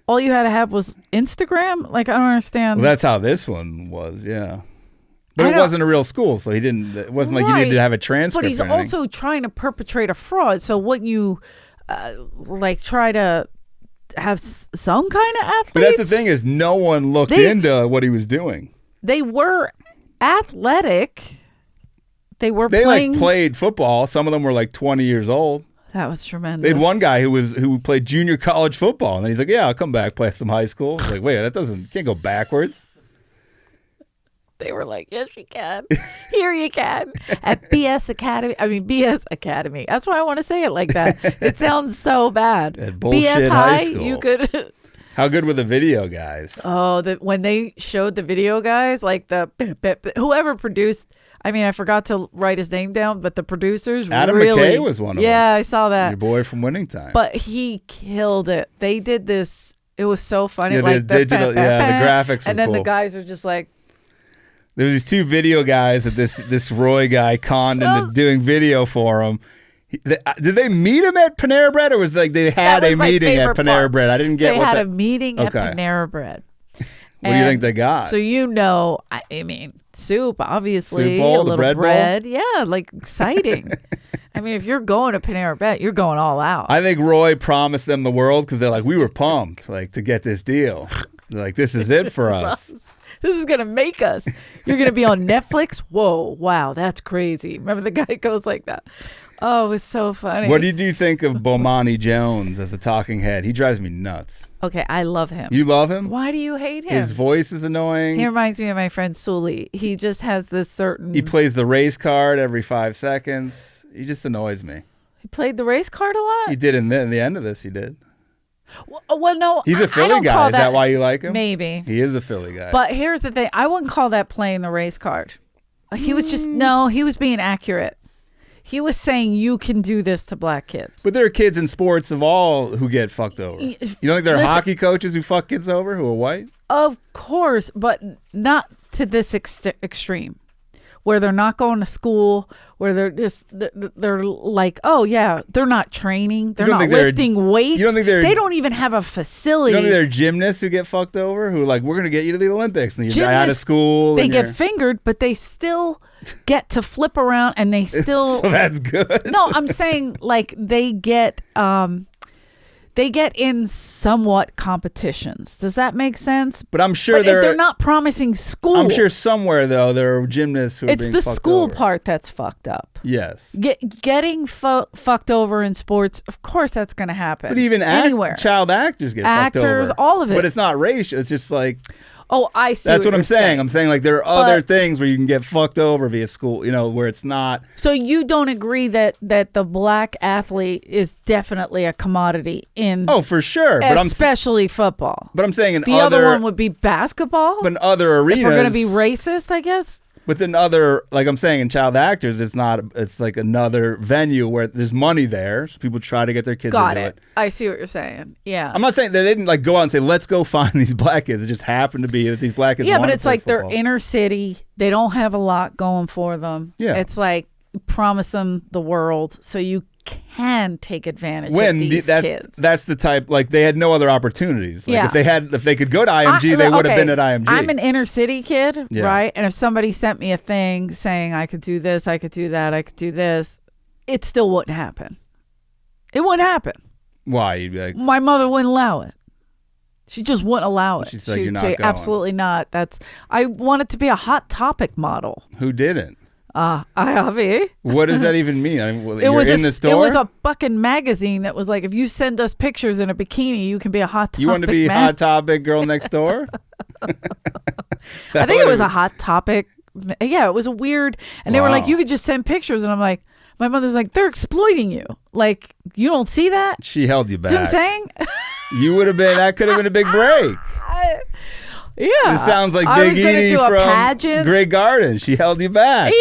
all you had to have was Instagram? Like, I don't understand. Well, that's how this one was, yeah. But it wasn't a real school, so it wasn't like you needed to have a transcript. But he's also trying to perpetrate a fraud. So wouldn't you try to have some kind of athletes? But that's the thing is no one looked into what he was doing. They were athletic. They played football. Some of them were like 20 years old. That was tremendous. They had one guy who played junior college football, and then he's like, "Yeah, I'll come back, play some high school." I was like, wait, you can't go backwards. They were like, yes, you can. Here you can. At BS Academy. That's why I want to say it like that. It sounds so bad. At bullshit BS high school. You could. How good were the video guys? Oh, when they showed the video guys, like whoever produced. I mean, I forgot to write his name down, but the producers Adam really... McKay was one of them. Yeah, I saw that. Your boy from Winning Time. But he killed it. They did this. It was so funny. Yeah, like the digital, the graphics were and then cool. the guys are just like... There was these two video guys that this Roy guy conned into doing video for him. Did they meet him at Panera Bread, or was it like they had a meeting at Panera Bread? I didn't get They had a meeting at Panera Bread. What do you think they got? So I mean, soup, obviously, soup bowl, a little bread. Yeah, like exciting. I mean, if you're going to Panera Bread, you're going all out. I think Roy promised them the world because they're like, we were pumped to get this deal. They're like, this is it for us. This is going to make us. You're going to be on Netflix? Whoa, wow, that's crazy. Remember the guy goes like that. Oh, it was so funny. What did you think of Bomani Jones as a talking head? He drives me nuts. Okay, I love him. You love him? Why do you hate him? His voice is annoying. He reminds me of my friend Sully. He just has this certain... He plays the race card every 5 seconds. He just annoys me. He played the race card a lot? He did in the end of this, he did. Well, no. He's a Philly guy. Is that why you like him? Maybe. He is a Philly guy. But here's the thing. I wouldn't call that playing the race card. He was just... No, he was being accurate. He was saying you can do this to black kids. But there are kids in sports of all who get fucked over. You don't think there are hockey coaches who fuck kids over who are white? Of course, but not to this extreme. where they're not going to school, where they're like, oh yeah, they're not training, they're not lifting weights. You don't think they don't even have a facility. You don't think there are gymnasts who get fucked over who like, we're gonna get you to the Olympics, and you're out of school. They get fingered, but they still get to flip around, and they still. So that's good. No, I'm saying like they get in somewhat competitions. Does that make sense? But I'm sure they're not promising school. I'm sure somewhere though there are gymnasts who are being fucked over. It's the school part that's fucked up. Yes. Getting fucked over in sports, of course that's going to happen. But even anywhere. Child actors get fucked over. Actors, all of it. But it's not racial. It's just like. Oh, I see. That's what I'm saying. I'm saying like there are other things where you can get fucked over via school, where it's not. So you don't agree that the black athlete is definitely a commodity in. Oh, for sure. Especially football. But I'm saying the other one would be basketball. But in other arenas. If we're going to be racist, I guess. But in other, like I'm saying, in child actors, it's not. It's like another venue where there's money there, so people try to get their kids to do it. I see what you're saying. Yeah. I'm not saying they didn't like go out and say, let's go find these black kids. It just happened to be that these black kids. Yeah, but it's like football. They're inner city. They don't have a lot going for them. Yeah. It's like promise them the world so you can take advantage of these kids. That's the type, like they had no other opportunities. Like if they could go to IMG, they would have been at IMG. I'm an inner city kid, right? And if somebody sent me a thing saying I could do this, I could do that, I could do this, it still wouldn't happen. It wouldn't happen. Why? You'd be like, my mother wouldn't allow it. She just wouldn't allow it. She'd say, going. Absolutely not. I want it to be a Hot Topic model. Who didn't? I have it. What does that even mean? You're in the store? It was a fucking magazine that was like, if you send us pictures in a bikini, you can be a Hot Topic. You want to be Hot Topic girl next door? I think it was a Hot Topic. Yeah, it was a weird. And they were like, you could just send pictures. And I'm like, my mother's like, they're exploiting you. Like, you don't see that? She held you back. See what I'm saying? You would have been, that could have been a big break. Yeah. It sounds like Big Edie from pageant. Great Garden. She held you back. Edie!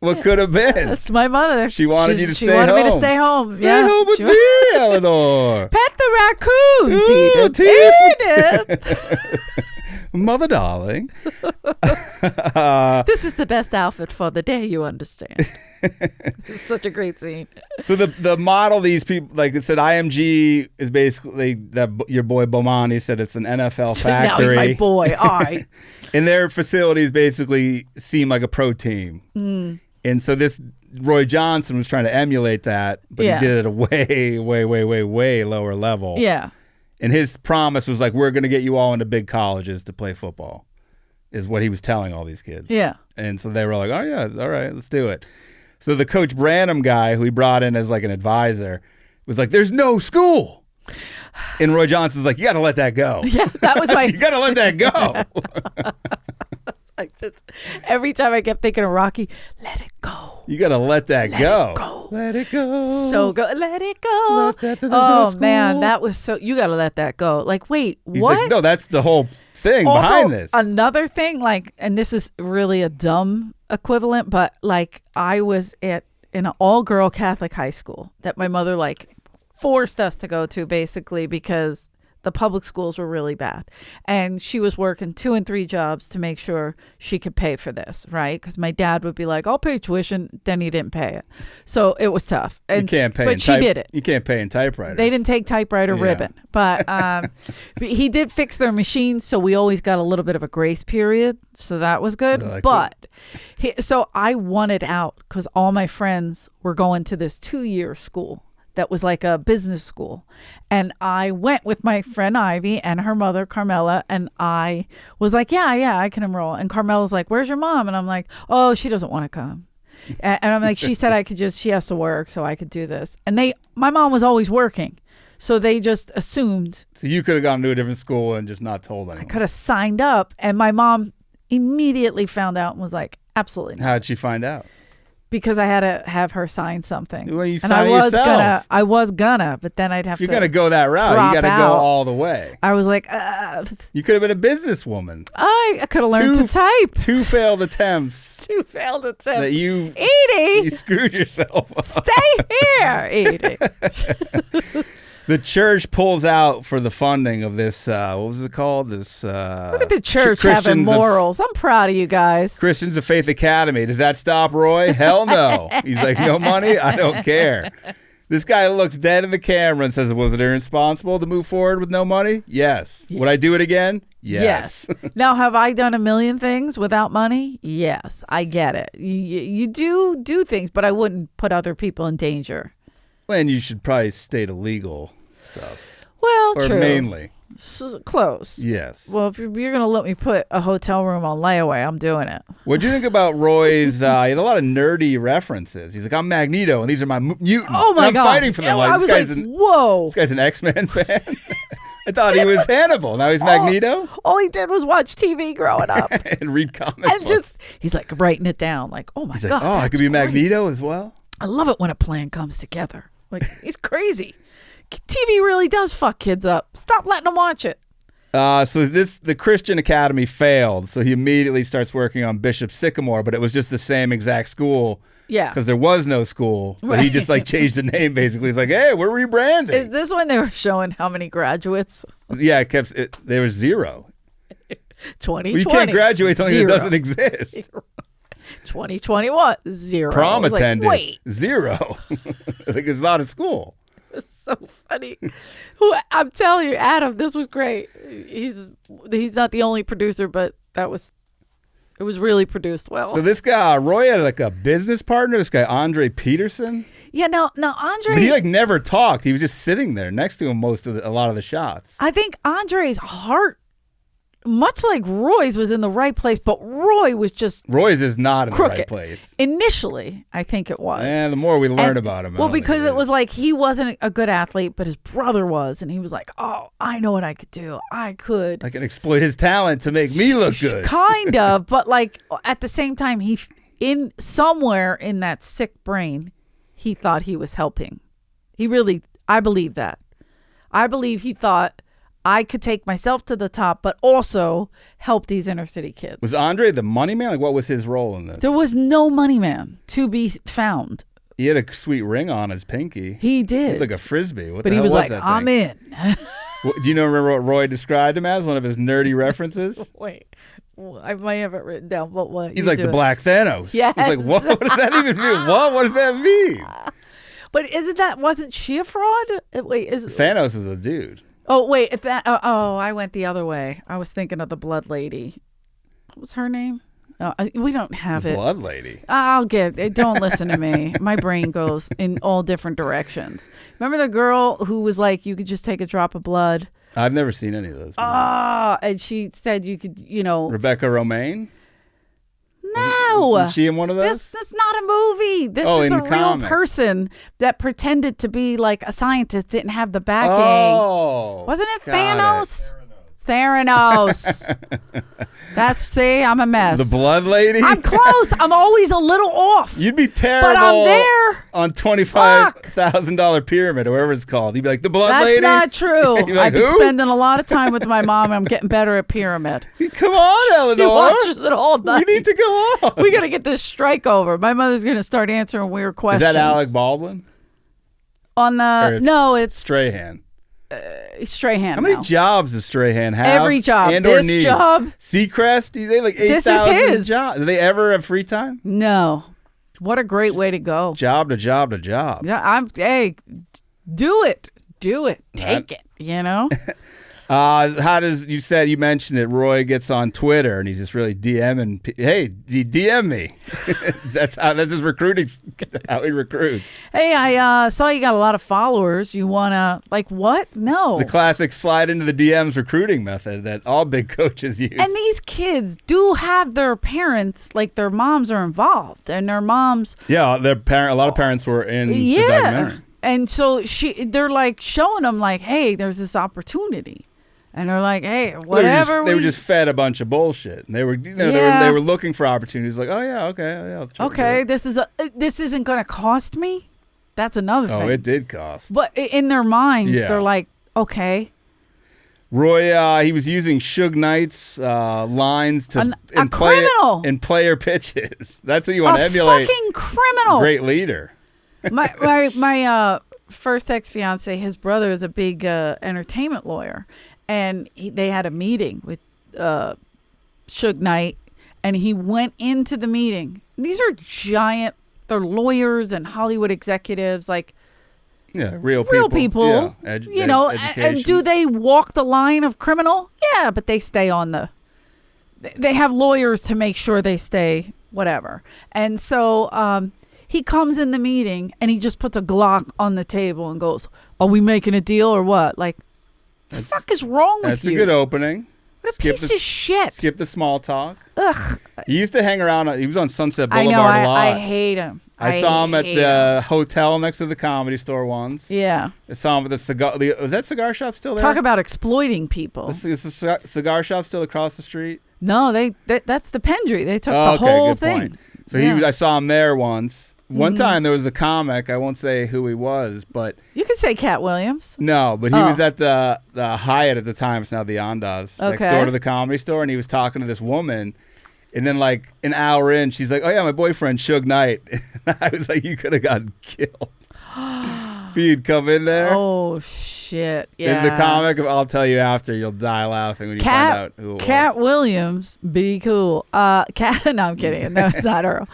What could have been? That's my mother. She wanted you to stay home. She wanted me to stay home. Stay home with me, Eleanor. Pet the raccoons, Edith. Mother darling. This is the best outfit for the day, you understand. It's such a great scene. So the model these people, like it said, IMG is basically that your boy Bomani said it's an NFL factory. Now he's my boy. All right. And their facilities basically seem like a pro team. And so this Roy Johnson was trying to emulate that, but he did it at a way lower level. Yeah. And his promise was like, we're going to get you all into big colleges to play football, is what he was telling all these kids. Yeah. And so they were like, oh, yeah, all right, let's do it. So the Coach Branham guy, who he brought in as like an advisor, was like, there's no school. And Roy Johnson's like, you got to let that go. Yeah, that was my... You got to let that go. Every time I kept thinking of Rocky, let it go. You got to let that go. It go. Let it go. So go. Let it go. Man, that was so... You got to let that go. Like, wait, He's what? like, no, that's the whole thing also, behind this. Another thing, like, and this is really a dumb equivalent, but like I was in an all-girl Catholic high school that my mother like forced us to go to basically because the public schools were really bad. And she was working 2 and 3 jobs to make sure she could pay for this, right? Because my dad would be like, I'll pay tuition. Then he didn't pay it. So it was tough. And, you can't pay. But she did it. You can't pay in typewriters. They didn't take typewriter ribbon. But he did fix their machines. So we always got a little bit of a grace period. So that was good. So I wanted out because all my friends were going to this 2-year school that was like a business school. And I went with my friend Ivy and her mother, Carmela, and I was like, yeah, I can enroll. And Carmela's like, where's your mom? And I'm like, oh, she doesn't want to come. And I'm like, she said she has to work, so I could do this. And my mom was always working. So they just assumed. So you could have gone to a different school and just not told anyone. I could have signed up. And my mom immediately found out and was like, absolutely not. How'd she find out? Because I had to have her sign something. Well, you sign it yourself. I was gonna, but then I'd have to. If you're gonna go that route, you gotta go all the way. I was like, you could have been a businesswoman. I could have learned to type. 2 failed attempts. 2 failed attempts. That you, Edie, you screwed yourself up. Stay here, Edie. The church pulls out for the funding of this, what was it called? This Look at the church having morals. I'm proud of you guys. Christians of Faith Academy. Does that stop Roy? Hell no. He's like, no money? I don't care. This guy looks dead in the camera and says, was it irresponsible to move forward with no money? Yes. Would I do it again? Yes. Now, have I done a million things without money? Yes. I get it. You do things, but I wouldn't put other people in danger. And you should probably state illegal stuff. Well, or true. Mainly. Close. Yes. Well, if you're going to let me put a hotel room on layaway, I'm doing it. What do you think about Roy's, he had a lot of nerdy references. He's like, I'm Magneto, and these are my mutants. Oh, my God. I'm fighting for them. I was like, whoa. This guy's an X-Men fan. I thought he was Hannibal. Now he's Magneto. All he did was watch TV growing up. And read comics. And he's like writing it down. Like, oh, my God. Like, I could be Magneto as well. I love it when a plan comes together. Like, it's crazy. TV really does fuck kids up. Stop letting them watch it. So the Christian Academy failed. So he immediately starts working on Bishop Sycamore, but it was just the same exact school. Yeah. Because there was no school. But he just like changed the name basically. He's like, hey, we're rebranding. Is this when they were showing how many graduates? Yeah, there was 0. 2020. Well, you can't graduate something 0. that doesn't exist. 2021, 0. Prom attended. Like, wait. 0. Like it's not at school. It's so funny. I'm telling you, Adam, this was great. He's not the only producer, but it was really produced well. So this guy, Roy, had like a business partner, this guy, Andre Peterson. Yeah, no, Andre. But he like never talked. He was just sitting there next to him a lot of the shots. I think Andre's heart, much like Roy's, was in the right place, but Roy's is not in crooked. The right place. Initially, I think it was. And the more we learn about him. Well, because it was like he wasn't a good athlete, but his brother was. And he was like, oh, I know what I could do. I can exploit his talent to make me look good. Kind of. But like at the same time, somewhere in that sick brain, he thought he was helping. I believe that. I believe he thought, I could take myself to the top, but also help these inner city kids. Was Andre the money man? Like, what was his role in this? There was no money man to be found. He had a sweet ring on his pinky. He did. Like a frisbee. But he was like, I'm in. Do you remember what Roy described him as? One of his nerdy references? Wait. I might have it written down. But what? He's like the Black Thanos. Yes. He's like, what does that even mean? What does that mean? But wasn't she a fraud? Wait, Thanos is a dude. Oh, wait. I went the other way. I was thinking of the Blood Lady. What was her name? We don't have it. Blood Lady. I'll get it. Don't listen to me. My brain goes in all different directions. Remember the girl who was like, you could just take a drop of blood? I've never seen any of those movies. And she said you could, Rebecca Romaine? No. Was she in one of those? This is not a movie. This is a real person that pretended to be like a scientist, didn't have the backing. Oh. Wasn't it Thanos? Theranos. I'm a mess. The Blood Lady? I'm close. I'm always a little off. You'd be terrible. But I'm there. On $25,000 pyramid or whatever it's called. You'd be like, the Blood Lady? That's not true. Like, I've been spending a lot of time with my mom. I'm getting better at pyramid. Come on, Eleanor. He watches it all night. We need to go on. We got to get this strike over. My mother's going to start answering weird questions. Is that Alec Baldwin? No, it's Strahan. Strahan. How many jobs does Strahan have? Every job. This job. Seacrest? They have like 8,000 jobs. Do they ever have free time? No. What a great way to go. Job to job to job. Yeah, do it. Take it, You mentioned it, Roy gets on Twitter and he's just really DMing, hey, DM me. that's his recruiting, how he recruits. Hey, I saw you got a lot of followers. You want to, what? No. The classic slide into the DMs recruiting method that all big coaches use. And these kids do have their parents, like their moms are involved and their moms. Yeah, a lot of parents were in the documentary. And so they're like showing them like, hey, there's this opportunity. And they're like, hey, whatever. They were just fed a bunch of bullshit. And they were, they were looking for opportunities. Like, oh yeah, okay, okay. This isn't going to cost me. That's another thing. Oh, it did cost. But in their minds, they're like, okay. Roy, he was using Suge Knight's lines to criminal in player pitches. That's what you want to emulate. A fucking criminal. Great leader. My first ex-fiance, his brother is a big entertainment lawyer, and they had a meeting with Suge Knight, and he went into the meeting. These are giant. They're lawyers and Hollywood executives, like. Yeah, real people. Yeah. And do they walk the line of criminal? Yeah, but they stay on the. They have lawyers to make sure they stay whatever. And so he comes in the meeting and he just puts a Glock on the table and goes, "Are we making a deal or what?" Like, what the fuck is wrong with you? That's a good opening. What a piece of shit. Skip the small talk. Ugh. He used to hang around. He was on Sunset Boulevard a lot. I hate him. I saw him at the hotel next to the Comedy Store once. Yeah. I saw him at the cigar. Was that cigar shop still there? Talk about exploiting people. Is the cigar shop still across the street? No, that's the Pendry. They took the whole good thing. Point. So I saw him there once. One time there was a comic. I won't say who he was, but you can say Cat Williams. No, but he was at the Hyatt at the time. It's now the Andaz next door to the Comedy Store, and he was talking to this woman. And then, like an hour in, she's like, "Oh yeah, my boyfriend Suge Knight." And I was like, "You could have gotten killed if you'd come in there." Oh shit! Yeah. In the comic, I'll tell you after. You'll die laughing when you find out who it was. Cat Williams, be cool. Cat. No, I'm kidding. No, it's not Earl.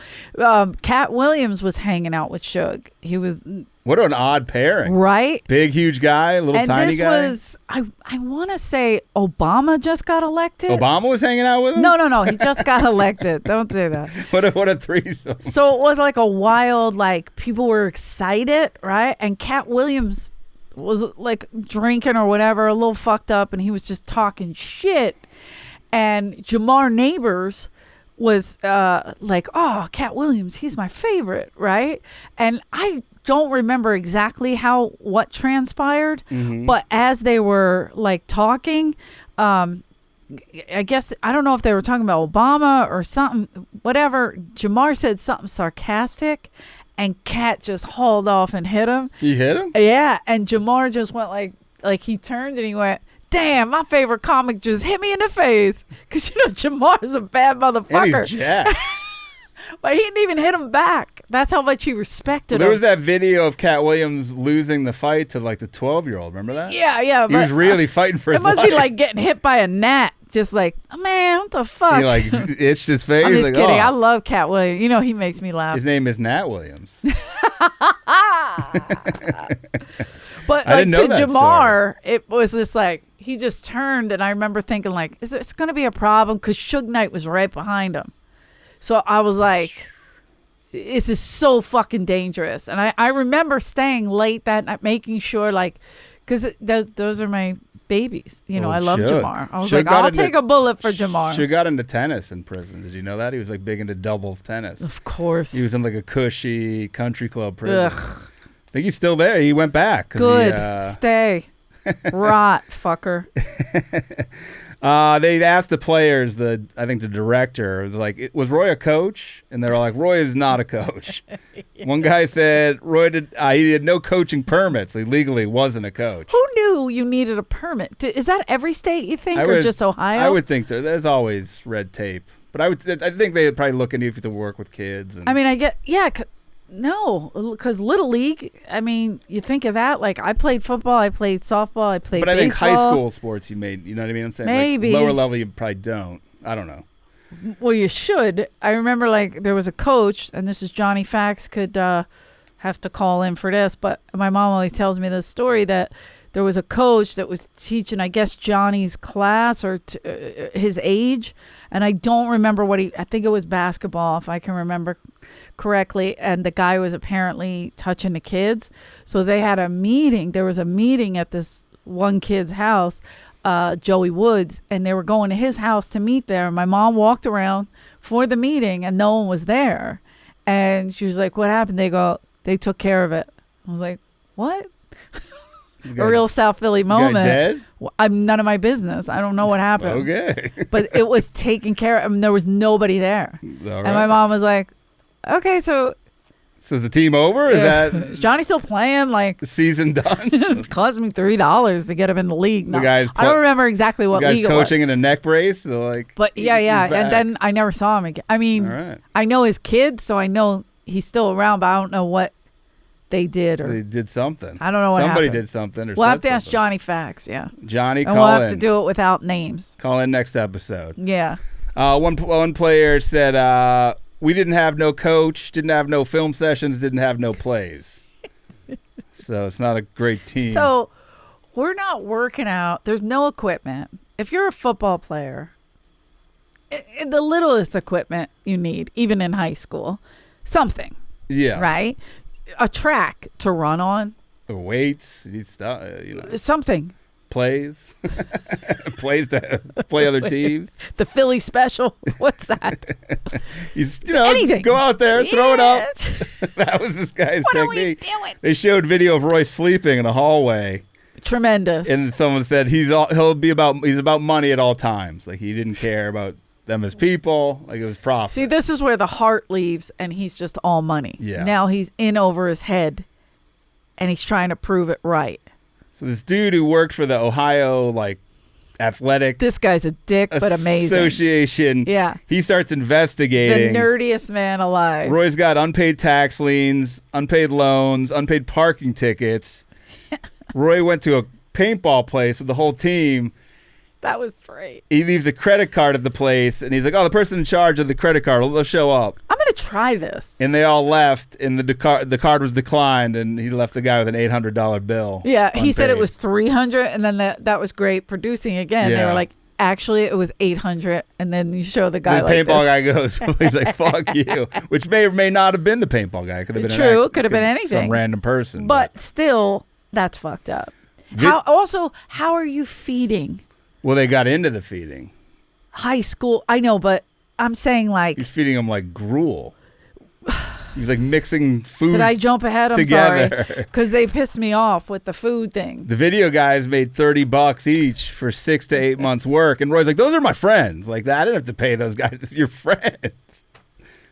Cat Williams was hanging out with Suge. He was. What an odd pairing, right? Big, huge guy, little tiny guy. And this was, I want to say Obama just got elected. Obama was hanging out with him? No. He just got elected. Don't say that. What a threesome. So it was like a wild, like, people were excited, right? And Cat Williams was like drinking or whatever, a little fucked up, and he was just talking shit. And Jamar Neighbors was like, "Oh, Cat Williams, he's my favorite," right? And I don't remember exactly what transpired, but as they were like talking, I guess I don't know if they were talking about Obama or something, whatever. Jamar said something sarcastic, and Cat just hauled off and hit him. He hit him? Yeah, and Jamar just went like he turned and he went, "Damn, my favorite comic just hit me in the face." Because, Jamar's a bad motherfucker. And he's jacked. But he didn't even hit him back. That's how much he respected him. There was that video of Cat Williams losing the fight to like the 12-year-old. Remember that? Yeah. He was really fighting for his life. It must be like getting hit by a gnat. Just like, "Oh, man, what the fuck?" He like itched his face. I'm just like, kidding. Oh. I love Cat Williams. He makes me laugh. His name is Nat Williams. But I didn't know to that Jamar, it was just like, he just turned, and I remember thinking like, is this going to be a problem? Because Suge Knight was right behind him. So I was like, this is so fucking dangerous. And I remember staying late that night, making sure, like, because those are my babies. I love Suge. Jamar. I was like, I'll take a bullet for Jamar. Suge got into tennis in prison. Did you know that? He was like big into doubles tennis. Of course. He was in like a cushy country club prison. Ugh. I think he's still there. He went back. Good. Stay. Rot, fucker. They asked the players, I think the director was like, "Was Roy a coach?" And they're all like, "Roy is not a coach." Yeah. One guy said Roy he had no coaching permits. So he legally wasn't a coach. Who knew you needed a permit? Is that every state you think, or just Ohio? I would think there's always red tape, but I think they'd probably look into if you have to work with kids. And, no, because Little League, you think of that. Like, I played football, I played softball, I played baseball. But I think high school sports you know what I mean? I'm saying maybe. Like lower level you probably don't. I don't know. Well, you should. I remember, like, there was a coach, and this is Johnny Fax could have to call in for this, but my mom always tells me this story that there was a coach that was teaching, I guess, Johnny's class or his age, and I don't remember I think it was basketball, if I can remember correctly, and the guy was apparently touching the kids. So they had a meeting. There was a meeting at this one kid's house, Joey Woods, and they were going to his house to meet there. My mom walked around for the meeting, and no one was there. And she was like, "What happened?" They go, "They took care of it." I was like, "What?" A real South Philly moment. You got dead? I'm none of my business. I don't know what happened. Okay. But it was taken care of. There was nobody there. All and my mom was like, "Okay, so is the team over? Is Johnny still playing? Like, the season done?" It cost me $3 to get him in the league. No, I don't remember exactly what league it was. Coaching in a neck brace. Like, but yeah. And then I never saw him again. I know his kids, so I know he's still around, but I don't know what they did. Or they did something. I don't know what Somebody happened. did something. Or we'll have to something. ask Johnny Facts, yeah. Johnny, and call we'll in. have to do it without names. Call in next episode. Yeah. One player said, we didn't have no coach, didn't have no film sessions, didn't have no plays. So it's not a great team. So we're not working out. There's no equipment. If you're a football player, the littlest equipment you need, even in high school, something. Yeah. Right? A track to run on. Weights, you need stuff, Something. Plays. Plays to play other teams. The Philly special. What's that? Anything. Go out there, throw it up. That was this guy's technique. What are we doing? They showed video of Roy sleeping in a hallway. Tremendous. And someone said he's about money at all times. Like he didn't care about them as people. Like it was profit. See, this is where the heart leaves, and he's just all money. Yeah. Now he's in over his head, and he's trying to prove it right. So this dude who worked for the Ohio athletic this guy's a dick, but amazing association. Yeah. He starts investigating. The nerdiest man alive. Roy's got unpaid tax liens, unpaid loans, unpaid parking tickets. Roy went to a paintball place with the whole team. That was great. He leaves a credit card at the place, and he's like, "Oh, the person in charge of the credit card will show up." I'm gonna try this. And they all left, and the card was declined, and he left the guy with an $800 bill. Yeah, he said it unpaid. was 300, and then that was great producing again. They Yeah. were like, actually, it was 800, and then you show the guy The like paintball this. guy goes, he's like, "Fuck you," which may or may not have been the paintball guy. Could have been True, could have been anything. some random person. But still, that's fucked up. How are you feeding? Well, they got into the feeding. High school, I know, but I'm saying like, He's feeding them like gruel. He's like mixing food. did I jump ahead? I'm together. sorry, because they pissed me off with the food thing. The video guys made $30 each for 6 to 8 months work, and Roy's like, "Those are my friends. Like that, I didn't have to pay those guys. Your friends.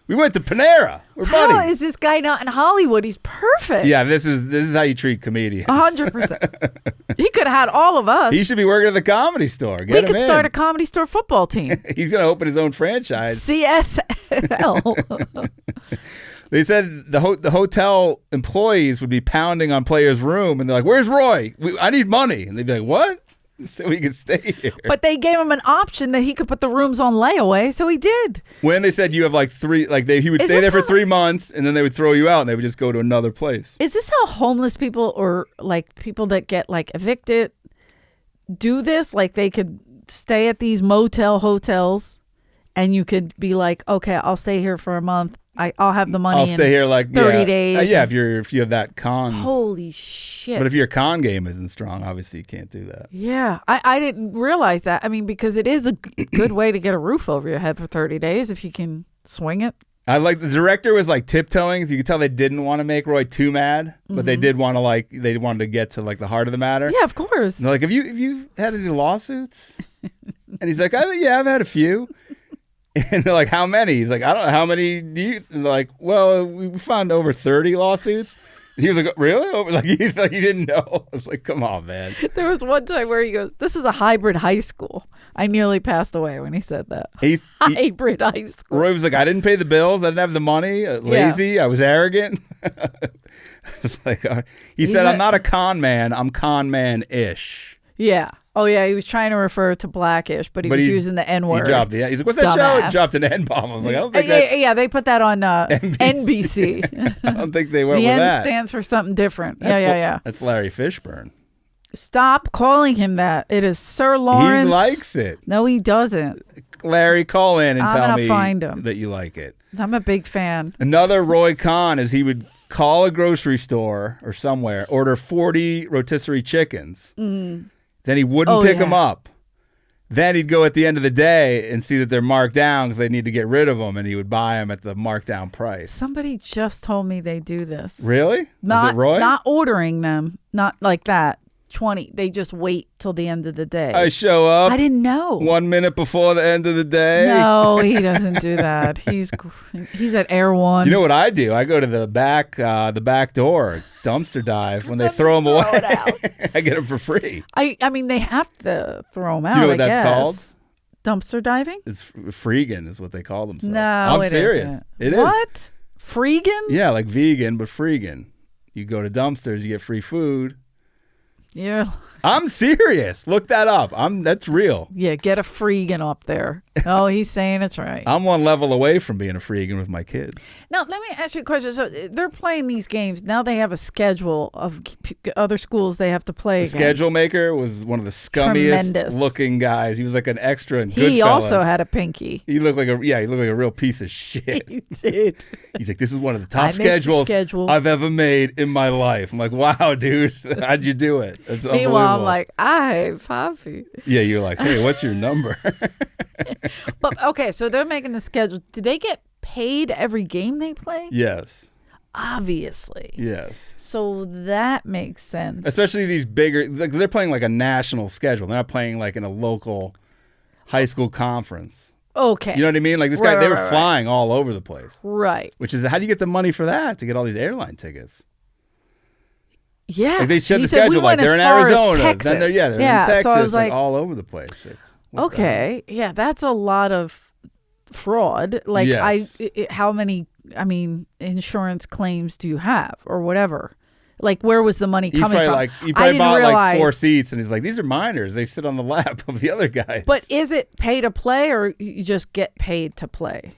We went to Panera. We're buddies." How is this guy not in Hollywood? He's perfect. Yeah, this is how you treat comedians. 100%. He could have had all of us. He should be working at the Comedy Store. We Get him could in. start a Comedy Store football team. He's gonna open his own franchise. CSL. They said the hotel employees would be pounding on players' room, and they're like, "Where's Roy? I need money." And they'd be like, "What?" So we can stay here. But they gave him an option that he could put the rooms on layaway, so he did. When they said you have like three, he would stay there for 3 months, and then they would throw you out, and they would just go to another place. Is this how homeless people or like people that get like evicted do this? Like they could stay at these motel hotels, and you could be like, "Okay, I'll stay here for a month. I'll have the money. I'll stay here like 30 days. Yeah, if you have that con. Holy shit! But if your con game isn't strong, obviously you can't do that. Yeah, I didn't realize that. I mean, because it is a good way to get a roof over your head for 30 days if you can swing it. I like the director was like tiptoeing. So you could tell they didn't want to make Roy too mad, but they did want to they wanted to get to like the heart of the matter. Yeah, of course. And they're like, have you had any lawsuits? And he's like, yeah, I've had a few. And they're like, how many? He's like, I don't know. How many do you? And they're like, well, we found over 30 lawsuits. And he was like, really? Like he didn't know. I was like, come on, man. There was one time where he goes, this is a hybrid high school. I nearly passed away when he said that. Hybrid high school. Roy was like, I didn't pay the bills. I didn't have the money. Lazy. Yeah. I was arrogant. It's like, he said, I'm not a con man. I'm con man-ish. Yeah. Oh, yeah, he was trying to refer to Blackish, but he was using the N-word. He dropped he's like, what's that show? He dropped an N-bomb. I was like, I don't think that... Yeah, they put that on NBC. I don't think they went the with N that. stands for something different. Yeah. That's Larry Fishburne. Stop calling him that. It is Sir Lawrence. He likes it. No, he doesn't. Larry, call in and tell me find him. that you like it. I'm a big fan. Another Roy con is he would call a grocery store or somewhere, order 40 rotisserie chickens. Then he wouldn't pick them up. Then he'd go at the end of the day and see that they're marked down because they need to get rid of them, and he would buy them at the marked down price. Somebody just told me they do this. Really? Was it Roy? Not ordering them. Not like that. 20. They just wait till the end of the day. I show up. I didn't know. 1 minute before the end of the day. No, he doesn't do that. He's at Air One. You know what I do? I go to the back door, dumpster dive when they throw them away. I get them for free. I mean, they have to throw them out. Do you know what that's called? Dumpster diving? It's freegan is what they call themselves. No, I'm serious. Isn't. It is. What? Freegan? Yeah, like vegan, but freegan. You go to dumpsters, you get free food. Yeah. I'm serious. Look that up. That's real. Yeah, get a freegan up there. Oh, he's saying it's right. I'm one level away from being a freegan with my kids. Now, let me ask you a question. So they're playing these games. Now they have a schedule of other schools they have to play against. Schedule maker was one of the scummiest looking guys. He was like an extra in Goodfellas. He also had a pinky. He looked like a real piece of shit. He did. He's like, this is one of the top schedules I've ever made in my life. I'm like, wow, dude, how'd you do it? That's Meanwhile, I'm like, I Poppy. Yeah, you're like, hey, what's your number? But okay, so they're making the schedule. Do they get paid every game they play? Yes. Obviously. Yes. So that makes sense. Especially these bigger, like they're playing like a national schedule. They're not playing like in a local high school conference. Okay. You know what I mean? Like this guy, they were flying all over the place. Right. Which is, how do you get the money for that to get all these airline tickets? Yeah. Like they set the schedule like they're in Arizona. Then they're in Texas, so I was like all over the place. Okay. Yeah, that's a lot of fraud. Like yes. How many, insurance claims do you have or whatever? Like, where was the money coming from? He probably bought like 4 seats, and he's like, these are minors. They sit on the lap of the other guys. But is it pay to play, or you just get paid to play?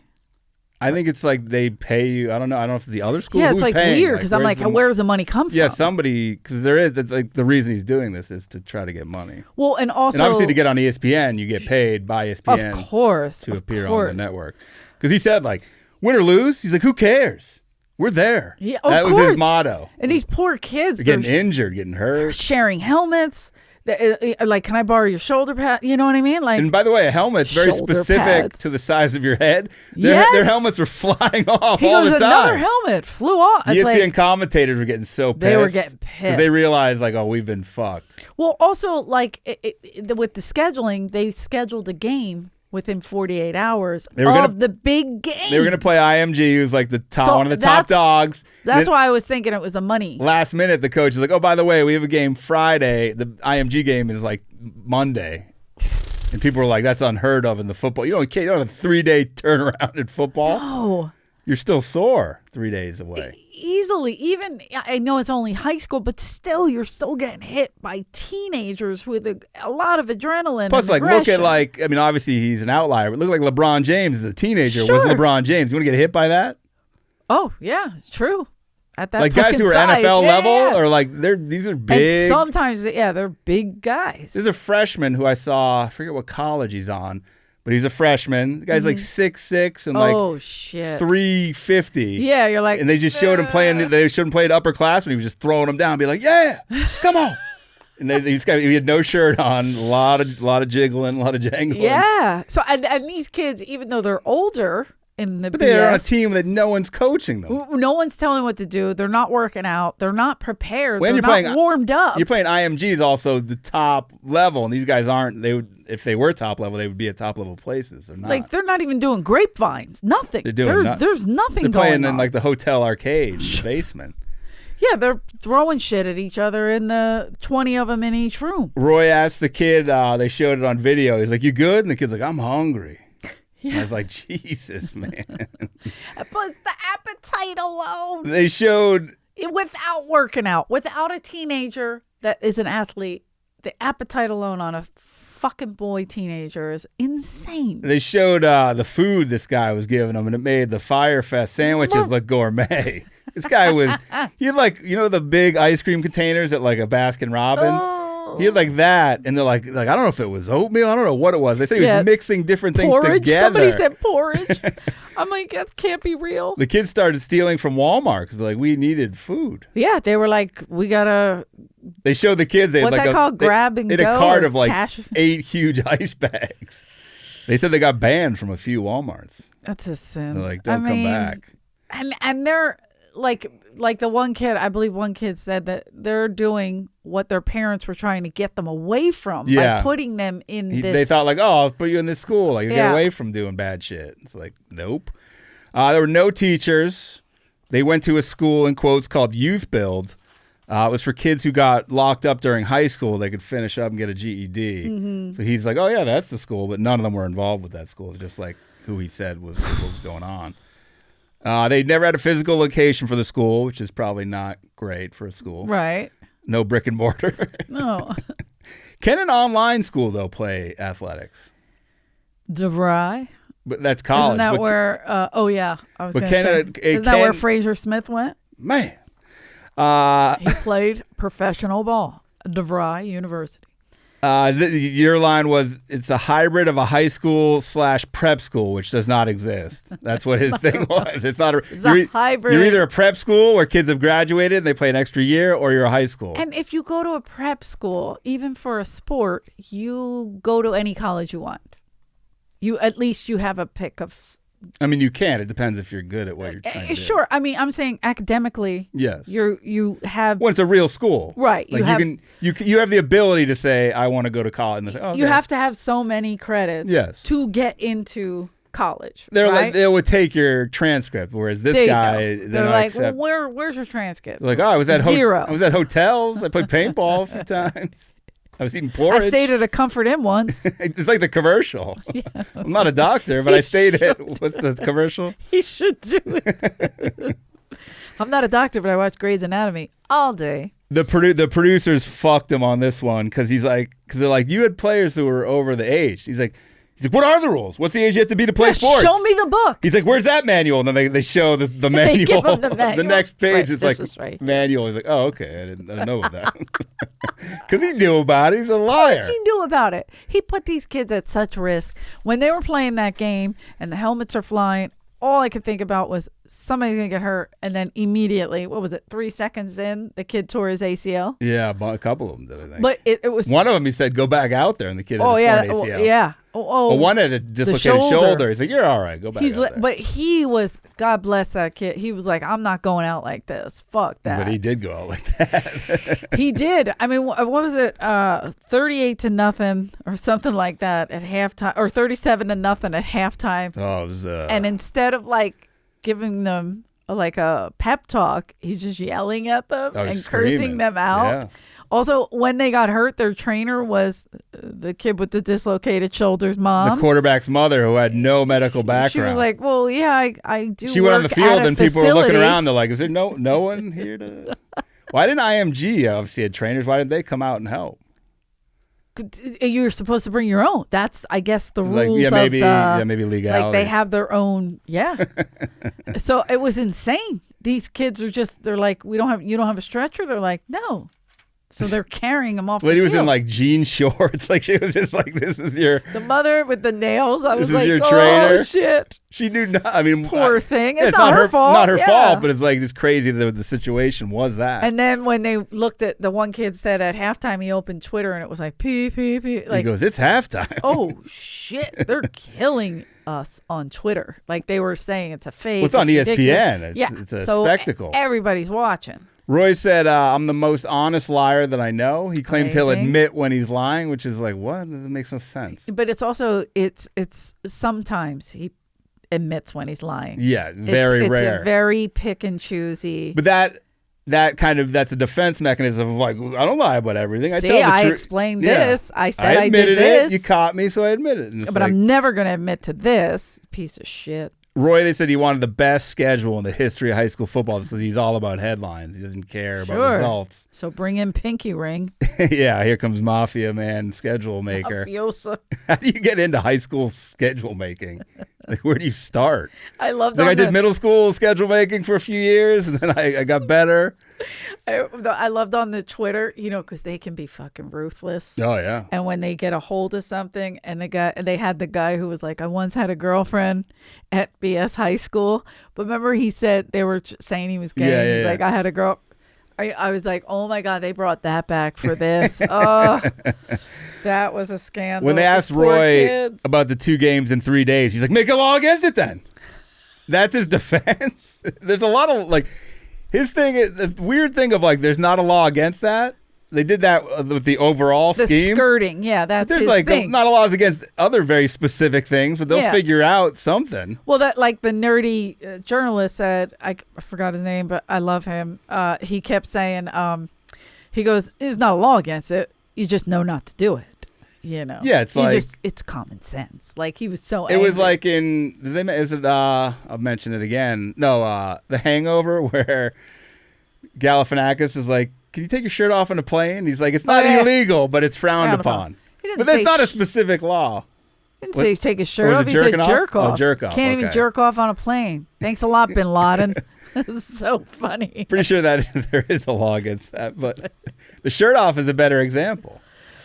I think it's like they pay you. I don't know. I don't know if it's the other school. Yeah, Who's it's like paying? weird because I'm like, where does the money come from? Yeah, somebody, because there is like the reason he's doing this is to try to get money. Well, and also, and obviously to get on ESPN, you get paid by ESPN, of course, to appear on the network. Because he said like, win or lose, he's like, who cares? We're there. Yeah, that was his motto. And these poor kids, they're getting injured, getting hurt, sharing helmets. Like, can I borrow your shoulder pad? You know what I mean? Like, and by the way, a helmet's very specific to the size of your head. Their helmets were flying off all the time. Another helmet flew off. ESPN commentators were getting so pissed. They were getting pissed because they realized like, oh, we've been fucked. Well, also like with the scheduling, they scheduled a game within 48 hours of the big game. They were going to play IMG, who's like the top, one of the top dogs. That's why I was thinking it was the money. Last minute, the coach is like, oh, by the way, we have a game Friday. The IMG game is like Monday. And people were like, that's unheard of in the football. You don't have a 3-day turnaround in football. No. You're still sore 3 days away. Easily. Even, I know it's only high school, but still, you're still getting hit by teenagers with a lot of adrenaline. Plus, and look at obviously he's an outlier, but look like LeBron James is a teenager. Sure. Was LeBron James. You want to get hit by that? Oh, yeah, it's true. At that like guys who are size, NFL level, or like these are big. And sometimes, they're big guys. There's a freshman who I saw, I forget what college he's on, but he's a freshman. The guy's like 6'6" and like 350. Yeah, you're like, and they just showed him playing. They showed him playing upperclassmen. He was just throwing them down, be like, yeah, come on. And he had no shirt on, a lot of jiggling, a lot of jangling. Yeah. So and these kids, even though they're older. But they're on a team that no one's coaching them. No one's telling them what to do. They're not working out. They're not prepared. When they're not warmed up. You're playing IMGs also the top level, and these guys aren't. They would, if they were top level, they would be at top level places. They're not. Like they're not even doing grapevines. Nothing. They're doing There's nothing going on. They're playing in like the hotel arcade in the basement. Yeah, they're throwing shit at each other in the 20 of them in each room. Roy asked the kid. They showed it on video. He's like, "You good?" And the kid's like, "I'm hungry." Yeah. I was like, Jesus, man. Plus the appetite alone. They showed. Without working out, without a teenager that is an athlete, the appetite alone on a fucking boy teenager is insane. They showed the food this guy was giving them, and it made the Fire Fest sandwiches look gourmet. This guy he had like, the big ice cream containers at like a Baskin Robbins. Oh. He had like that, and they're like I don't know if it was oatmeal. I don't know what it was. They said he was mixing different things together. Somebody said porridge. I'm like, that can't be real. The kids started stealing from Walmart because they're like, we needed food. Yeah, they were like, we gotta. They showed the kids. They what's had like that called? Grab and go. They had a cart of like cash? 8 huge ice bags. They said they got banned from a few Walmarts. That's a sin. They're like, don't come back. And they're like the one kid, I believe one kid said that they're doing what their parents were trying to get them away from by putting them in this. They thought like, oh, I'll put you in this school. Like, you get away from doing bad shit. It's like, nope. There were no teachers. They went to a school, in quotes, called Youth Build. It was for kids who got locked up during high school. They could finish up and get a GED. Mm-hmm. So he's like, oh, yeah, that's the school. But none of them were involved with that school. Just like who he said was what was going on. They never had a physical location for the school, which is probably not great for a school. Right. No brick and mortar. No. Can an online school, though, play athletics? DeVry. But that's college. Isn't that where, oh yeah, I was going to say. Isn't that where Fraser Smith went? Man. He played professional ball at DeVry University. Your line was, it's a hybrid of a high school / prep school, which does not exist. That's what his thing was. It's not it's a hybrid. You're either a prep school where kids have graduated and they play an extra year, or you're a high school. And if you go to a prep school, even for a sport, you go to any college you want. At least you have a pick of. I mean, you can. It depends if you're good at what you're trying to do. Sure. I mean, I'm saying academically. Yes. You have. Well, it's a real school, right? Like you have the ability to say, I want to go to college. And say, oh, okay. You have to have so many credits. Yes. To get into college. They're right? like, they would take your transcript, whereas this guy, they're like, well, where's your transcript? They're like, oh, I was at zero. I was at hotels. I played paintball a few times. I was eating porridge. I stayed at a Comfort Inn once. It's like the commercial. Yeah. I'm not a doctor, but I stayed at what's the commercial? He should do it. I'm not a doctor, but I watch Grey's Anatomy all day. The producers fucked him on this one because they're like, you had players who were over the age. He's like, what are the rules? What's the age you have to be to play sports? Show me the book. He's like, where's that manual? And then they show the manual. They give him the manual. The next page, right, it's like manual. He's like, oh, okay. I didn't know about that. Because he knew about it. He's a liar. Of course he knew about it. He put these kids at such risk. When they were playing that game and the helmets are flying, all I could think about was somebody's going to get hurt. And then immediately, 3 seconds in, the kid tore his ACL? Yeah, a couple of them did, I think. But it was... One of them, he said, go back out there, and the kid had a torn ACL. Yeah. Well, one had a dislocated shoulder. He's like, you're all right. Go back out there. But he was... God bless that kid. He was like, I'm not going out like this. Fuck that. But he did go out like that. He did. I mean, what was it? 38-0 or something like that at halftime, or 37-0 at halftime. Oh, it was... And instead of giving them a pep talk, he's just yelling at them and screaming. Cursing them out. Yeah. Also, when they got hurt, their trainer was the kid with the dislocated shoulder's mom. The quarterback's mother, who had no medical background. She was like, well, yeah, I do. She went on the field and people were looking around. They're like, is there no one here to... Why didn't IMG, obviously had trainers, why didn't they come out and help? You're supposed to bring your own. That's, I guess, the rules maybe legalities. Like they have their own, yeah. So it was insane. These kids are they're like, you don't have a stretcher? They're like, no. So they're carrying him off. Lady the was field. in jean shorts. Like she was just like, this is your... The mother with the nails. I was like, your oh, trainer. Shit. She knew not. I mean... Poor thing. It's not her fault. Not her fault, but it's just crazy that the situation was that. And then when they looked at... The one kid said at halftime, he opened Twitter and it was like, pee. He goes, it's halftime. Oh, shit. They're killing us on Twitter. Like they were saying it's a fake. Well, it's on ESPN. It's a spectacle. Everybody's watching. Roy said, I'm the most honest liar that I know. He claims he'll admit when he's lying, which is like, what? That makes no sense. But it's also, it's sometimes he admits when he's lying. Yeah, very rare. It's a very pick and choosy. But that's a defense mechanism of like, I don't lie about everything. I tell the truth. I explained this. I said I admitted did this. You caught me, so I admitted it. But I'm never going to admit to this piece of shit. Roy, they said he wanted the best schedule in the history of high school football because he's all about headlines. He doesn't care about results. So bring in Pinky Ring. Yeah, here comes Mafia Man, schedule maker. Mafiosa. How do you get into high school schedule making? Like, where do you start? I loved I did middle school schedule making for a few years, and then I got better. I loved on the Twitter, because they can be fucking ruthless. Oh, yeah. And when they get a hold of something, and they had the guy who was like, I once had a girlfriend at BS high school. But remember he said they were saying he was gay. Yeah, He's like, I had a girl. I was like, oh my God, they brought that back for this. Oh, that was a scandal. When they asked Roy about the 2 games in 3 days, he's like, make a law against it then. That's his defense. There's a lot of his thing is the weird thing of there's not a law against that. They did that with the overall scheme. The skirting, yeah, that's there's his thing. Not a laws against other very specific things, but they'll figure out something. Well, that the nerdy journalist said, I forgot his name, but I love him. He kept saying, he goes, there's not a law against it. You just know not to do it. Yeah, it's like it's common sense. Like he was so. It angry. was like I'll mention it again. No, The Hangover, where Galifianakis is like, "Can you take your shirt off on a plane?" He's like, "It's not illegal, but it's frowned upon." But that's not a specific law. He didn't say take his shirt off. He said jerk off. Oh, jerk off. Can't even jerk off on a plane. Thanks a lot, Bin Laden. That's so funny. Pretty sure that there is a law against that, but the shirt off is a better example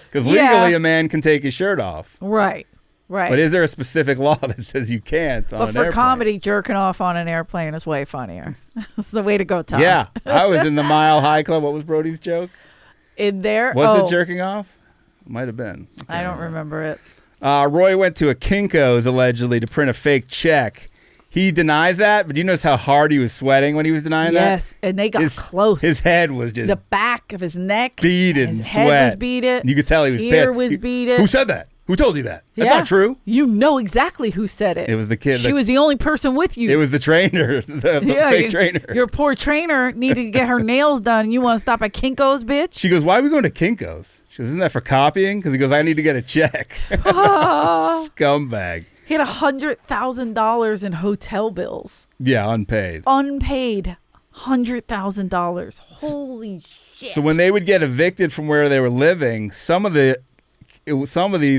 because legally a man can take his shirt off. Right. But is there a specific law that says you can't on an airplane? But for comedy, jerking off on an airplane is way funnier. That's the way to go, Tom. Yeah. I was in the Mile High Club. What was Brody's joke? In there? Was it jerking off? Might have been. I don't remember it. Roy went to a Kinko's allegedly to print a fake check. He denies that, but do you notice how hard he was sweating when he was denying that? Yes, and they got close. His head was just... The back of his neck. Beaded in sweat. His head was beaded. You could tell he was pissed. Ear was beaded. Who said that? Who told you that? That's not true. You know exactly who said it. It was the kid. She was the only person with you. It was the trainer, the fake trainer. Your poor trainer needed to get her nails done. You want to stop at Kinko's, bitch? She goes, "Why are we going to Kinko's?" She goes, "Isn't that for copying?" Because he goes, "I need to get a check." Scumbag. He had $100,000 in hotel bills. Yeah, unpaid. $100,000. Holy shit. So when they would get evicted from where they were living, some of these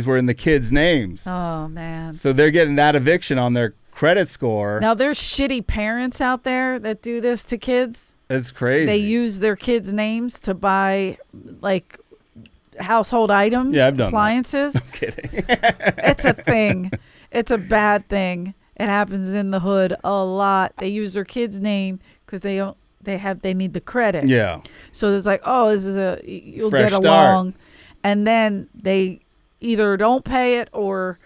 were in the kids' names. Oh, man. So they're getting that eviction on their credit score. Now, there's shitty parents out there that do this to kids. It's crazy. They use their kids' names to buy, like, household items. Yeah, I've done appliances. that. I'm kidding. It's a thing. It's a bad thing. It happens in the hood a lot. They use their kid's name because they need the credit. Yeah. So there's like, you'll Fresh get along. And then they either don't pay it or,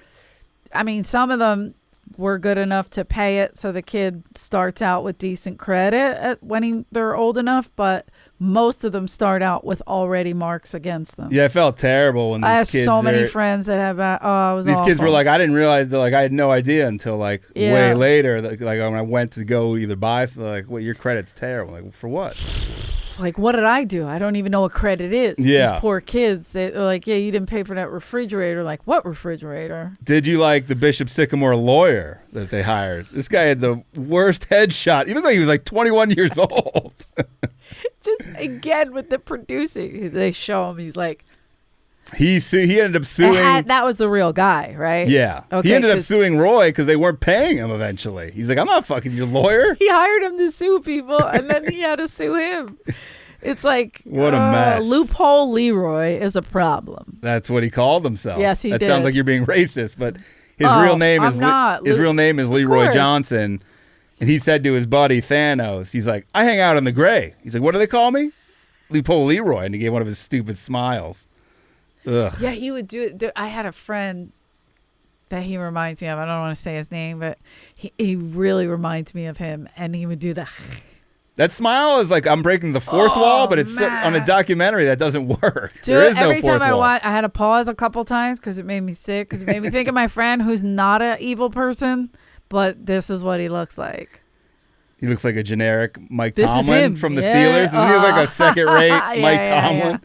some of them were good enough to pay it. So the kid starts out with decent credit when they're old enough. But most of them start out with already marks against them. Yeah, I felt terrible when these kids. I have so many friends that have. It was these awful. kids were like, I didn't realize. Like, I had no idea until way later. Like when I went to go either buy something, like, "Well, your credit's terrible." Like, for what? Like, what did I do? I don't even know what credit is. Yeah. These poor kids. They're like, "Yeah, you didn't pay for that refrigerator." Like, what refrigerator? Did you like the Bishop Sycamore lawyer that they hired? This guy had the worst headshot. He looked like he was like 21 years old. Just again with the producing, they show him. He's like, he ended up suing. That was the real guy, right? Yeah. Okay, he ended up suing Roy because they weren't paying him eventually. He's like, "I'm not fucking your lawyer." He hired him to sue people, and then he had to sue him. It's like, what a mess. Loophole Leroy is a problem. That's what he called himself. Yes, he did. That sounds like you're being racist, but his real name is Leroy Johnson. And he said to his buddy Thanos, he's like, "I hang out in the gray." He's like, "What do they call me?" Loophole Leroy. And he gave one of his stupid smiles. Ugh. Yeah, he would do it. I had a friend that he reminds me of. I don't want to say his name, but he really reminds me of him. And he would do the... That smile is like I'm breaking the fourth wall, but it's on a documentary that doesn't work. Dude, there is no every fourth time I wall. watch, I had to pause a couple times because it made me sick. Because it made me think of my friend who's not an evil person, but this is what he looks like. He looks like a generic Mike This is Tomlin him. from the Steelers. Doesn't he look like a second-rate Mike Tomlin?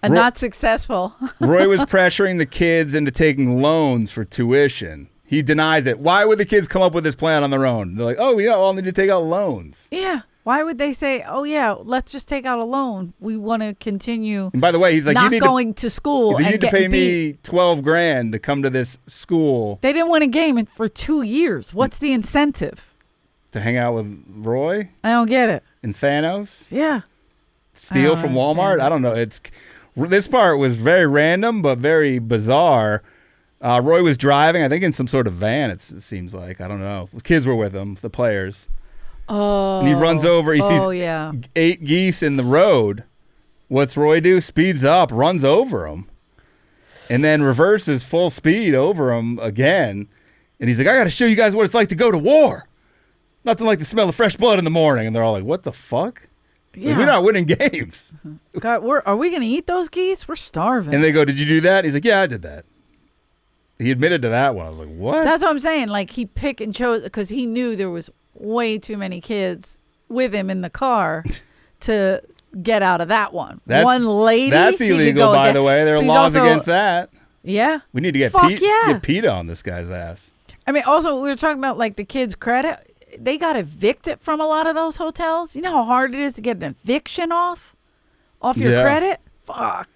Not successful. Roy was pressuring the kids into taking loans for tuition. He denies it. Why would the kids come up with this plan on their own? They're like, "Oh, we all need to take out loans." Yeah. Why would they say, "Oh yeah, let's just take out a loan. We want to continue." And by the way, he's like, not going to school. You need to pay me $12,000 to come to this school. They didn't win a game for 2 years. What's the incentive? To hang out with Roy? I don't get it. And Thanos? Yeah. Steal from Walmart? I don't know. This part was very random, but very bizarre. Roy was driving, I think, in some sort of van. It seems like. I don't know. The kids were with him, the players. Oh. And he runs over. He sees 8 geese in the road. What's Roy do? Speeds up, runs over them, and then reverses full speed over them again. And he's like, "I got to show you guys what it's like to go to war. Nothing like the smell of fresh blood in the morning." And they're all like, "What the fuck? Yeah. Like, we're not winning games." God, are we going to eat those geese? We're starving. And they go, "Did you do that?" He's like, "Yeah, I did that." He admitted to that one. I was like, "What?" That's what I'm saying. Like, he picked and chose because he knew there was way too many kids with him in the car to get out of that one. One lady. That's illegal, by the way. There are laws against that. Yeah. We need to get get PETA on this guy's ass. I mean, also, we were talking about, like, the kids' credit. They got evicted from a lot of those hotels. You know how hard it is to get an eviction off your credit? Fuck.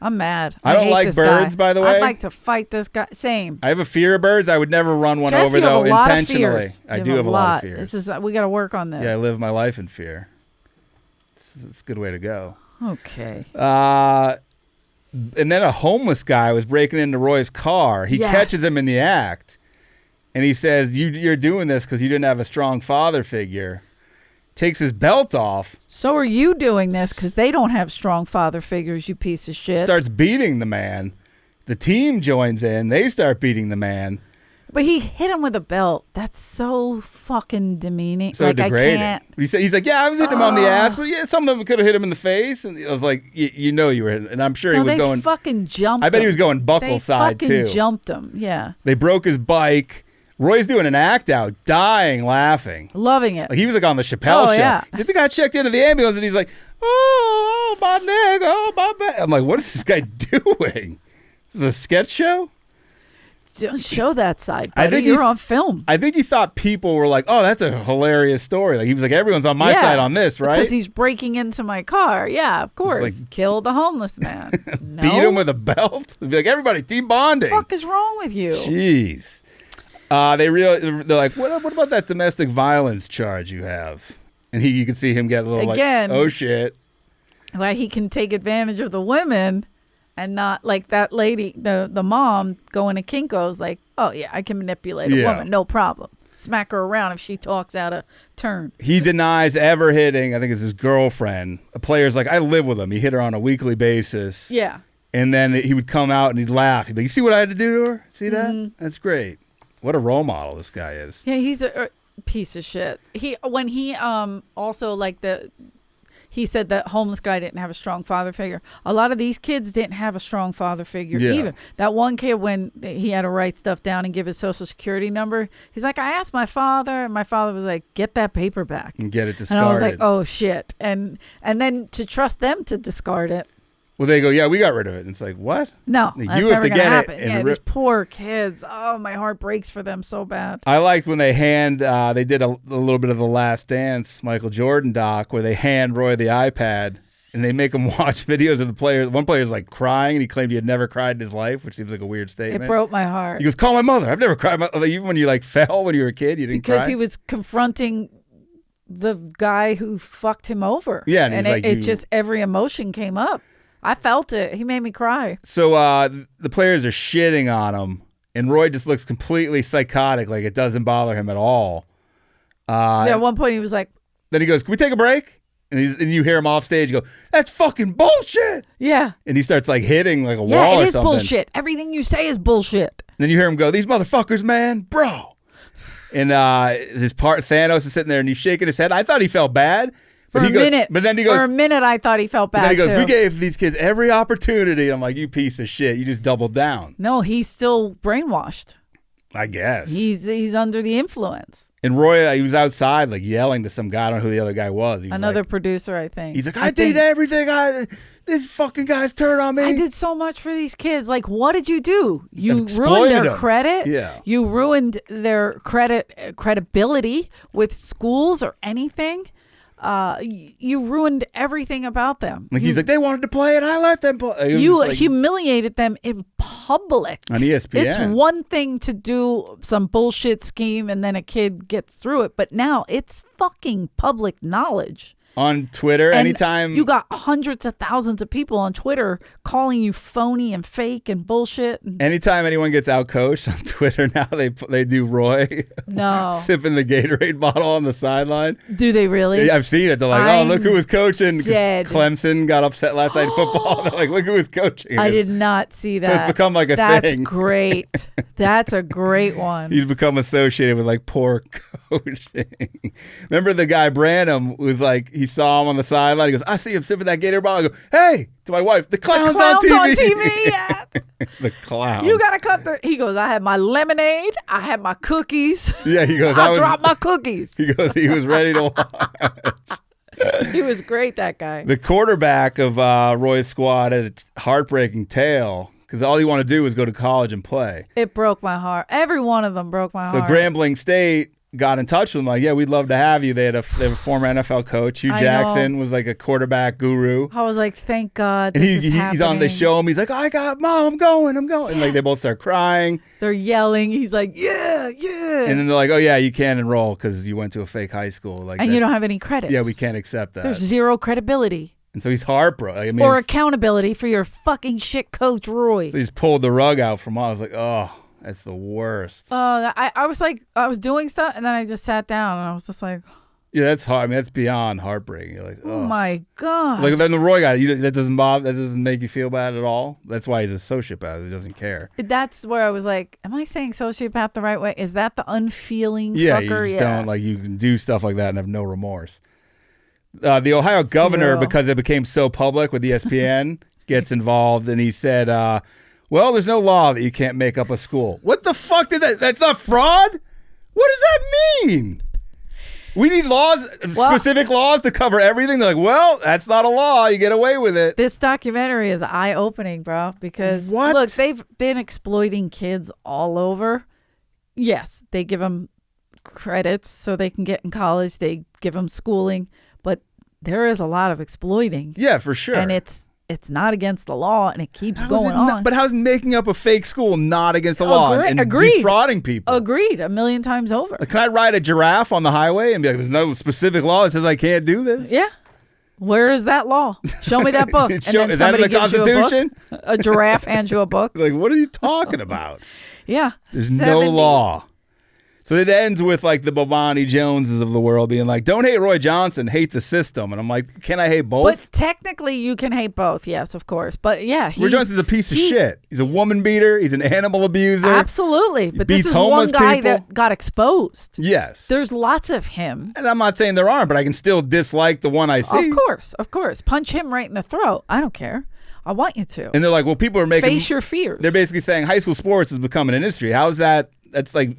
I'm mad. I don't like birds, by the way. I'd like to fight this guy. Same. I have a fear of birds. I would never run one over, though, intentionally. I do have a lot of fears. We got to work on this. Yeah, I live my life in fear. It's a good way to go. Okay. And then a homeless guy was breaking into Roy's car. He catches him in the act, and he says, you're doing this because you didn't have a strong father figure. Takes his belt off. So are you doing this because they don't have strong father figures, you piece of shit. Starts beating the man. The team joins in. They start beating the man. But he hit him with a belt. That's so fucking demeaning. So degrading. He's like, yeah, I was hitting him on the ass, but yeah, some of them could have hit him in the face. And I was like, you know you were hitting. And I'm sure he was going. They fucking jumped him. I bet he was going buckle side, too. They fucking jumped him, yeah. They broke his bike. Roy's doing an act out, dying, laughing. Loving it. Like he was like on the Chappelle show. Yeah. The guy checked into the ambulance and he's like, oh, my nigga, oh, my bad. I'm like, what is this guy doing? This is a sketch show? Don't show that side, buddy. I think you're on film. I think he thought people were like, oh, that's a hilarious story. Like he was like, everyone's on my side on this, right? Because he's breaking into my car. Yeah, of course. Like, kill the homeless man. No? Beat him with a belt? Be like, everybody, team bonding. What the fuck is wrong with you? Jeez. They're like, what about that domestic violence charge you have? And you can see him get a little like, oh shit. Why he can take advantage of the women and not like that lady, the mom going to Kinko's like, oh yeah, I can manipulate a woman, no problem. Smack her around if she talks out of turn. He denies ever hitting, I think it's his girlfriend. A player's like, I live with him. He hit her on a weekly basis. Yeah. And then he would come out and he'd laugh. He'd be like, you see what I had to do to her? See that? Mm-hmm. That's great. What a role model this guy is. Yeah, he's a piece of shit. He also like he said that homeless guy didn't have a strong father figure. A lot of these kids didn't have a strong father figure either. That one kid, when he had to write stuff down and give his social security number, he's like, I asked my father, and my father was like, get that paper back and get it discarded. And I was like, oh shit. And then to trust them to discard it. Well, they go, yeah, we got rid of it. And it's like, what? No, you have to get it. Yeah, these poor kids. Oh, my heart breaks for them so bad. I liked when they they did a little bit of the Last Dance, Michael Jordan doc, where they hand Roy the iPad and they make him watch videos of the players. One player's like crying, and he claimed he had never cried in his life, which seems like a weird statement. It broke my heart. He goes, call my mother. I've never cried. Even when you like fell when you were a kid, you didn't cry. Because he was confronting the guy who fucked him over. Yeah, and it just every emotion came up. I felt it. He made me cry. So the players are shitting on him, and Roy just looks completely psychotic, like it doesn't bother him at all. At one point he was like... Then he goes, can we take a break? And you hear him off stage go, that's fucking bullshit! Yeah. And he starts like hitting like a wall or something. Yeah, it is bullshit. Everything you say is bullshit. And then you hear him go, these motherfuckers, man, bro. And Thanos is sitting there, and he's shaking his head. I thought he felt bad. For a minute. But then he goes, for a minute, I thought he felt bad. Then he goes, too. We gave these kids every opportunity. I'm like, you piece of shit. You just doubled down. No, he's still brainwashed. I guess. He's under the influence. And Roy, he was outside like yelling to some guy. I don't know who the other guy was. Another producer, I think. He's like, I did everything. This fucking guy's turned on me. I did so much for these kids. Like, what did you do? You ruined their credit. Yeah. You ruined their credibility with schools or anything. You ruined everything about them. Like he's like, they wanted to play it, I let them play. You humiliated them in public on ESPN. It's one thing to do some bullshit scheme and then a kid gets through it, but now it's fucking public knowledge. On Twitter, and anytime you got hundreds of thousands of people on Twitter calling you phony and fake and bullshit. Anytime anyone gets out coached on Twitter now, they do Roy sipping the Gatorade bottle on the sideline. Do they really? I've seen it. They're like, look who was coaching. Dead. Clemson got upset last night in football. They're like, look who was coaching. I did not see that. So it's become like a thing. That's great. That's a great one. He's become associated with like poor coaching. Remember the guy Branham was like, he saw him on the sideline. He goes, I see him sipping that Gator bottle. I go, hey, to my wife, the clown's on TV. Yeah. The clown. You got to cut he goes, I had my lemonade. I had my cookies. Yeah, he goes, I dropped my cookies. He goes, he was ready to watch. He was great, that guy. The quarterback of Roy's squad had a heartbreaking tale because all you want to do is go to college and play. It broke my heart. Every one of them broke my heart. So Grambling State got in touch with them, like, yeah, we'd love to have you. They have a former NFL coach. Hugh Jackson was like a quarterback guru. I was like, thank God and this is happening. He's on the show him. He's like, Mom, I'm going. And like they both start crying. They're yelling. He's like, yeah. And then they're like, oh yeah, you can't enroll because you went to a fake high school. Like, and you don't have any credits. Yeah, we can't accept that. There's zero credibility. And so he's heartbroken. I mean, or accountability for your fucking shit coach, Roy. So he just pulled the rug out from all. I was like, oh, that's the worst. I was like, I was doing stuff, and then I just sat down, and I was just like, yeah, that's hard. I mean, that's beyond heartbreaking. You're like, oh my God. Like then the Roy guy, that doesn't bother. That doesn't make you feel bad at all. That's why he's a sociopath. He doesn't care. That's where I was like, am I saying sociopath the right way? Is that the unfeeling fucker? You just don't, like, you can do stuff like that and have no remorse. The Ohio governor, because it became so public with ESPN, gets involved, and he said, well, there's no law that you can't make up a school. What the fuck did that? That's not fraud? What does that mean? We need laws, specific laws to cover everything. They're like, well, that's not a law. You get away with it. This documentary is eye-opening, bro, because, look, they've been exploiting kids all over. Yes, they give them credits so they can get in college. They give them schooling. But there is a lot of exploiting. Yeah, for sure. And it's not against the law, and it keeps going on. But how's making up a fake school not against the law and defrauding people? Agreed, 1,000,000 times over. Like, can I ride a giraffe on the highway and be like, there's no specific law that says I can't do this? Yeah. Where is that law? Show me that book. Is that in the Constitution? A giraffe hands you a book. Like, what are you talking about? Yeah. There's no law. So it ends with like the Bomani Joneses of the world being like, don't hate Roy Johnson, hate the system. And I'm like, can I hate both? But technically you can hate both, yes, of course. But yeah, Roy Johnson's a piece of shit. He's a woman beater. He's an animal abuser. Absolutely. But this is one guy that got exposed. Yes. There's lots of him. And I'm not saying there aren't, but I can still dislike the one I see. Of course. Punch him right in the throat. I don't care. I want you to. And they're like, well, people are making... Face your fears. They're basically saying high school sports has become an industry. How's that? That's like...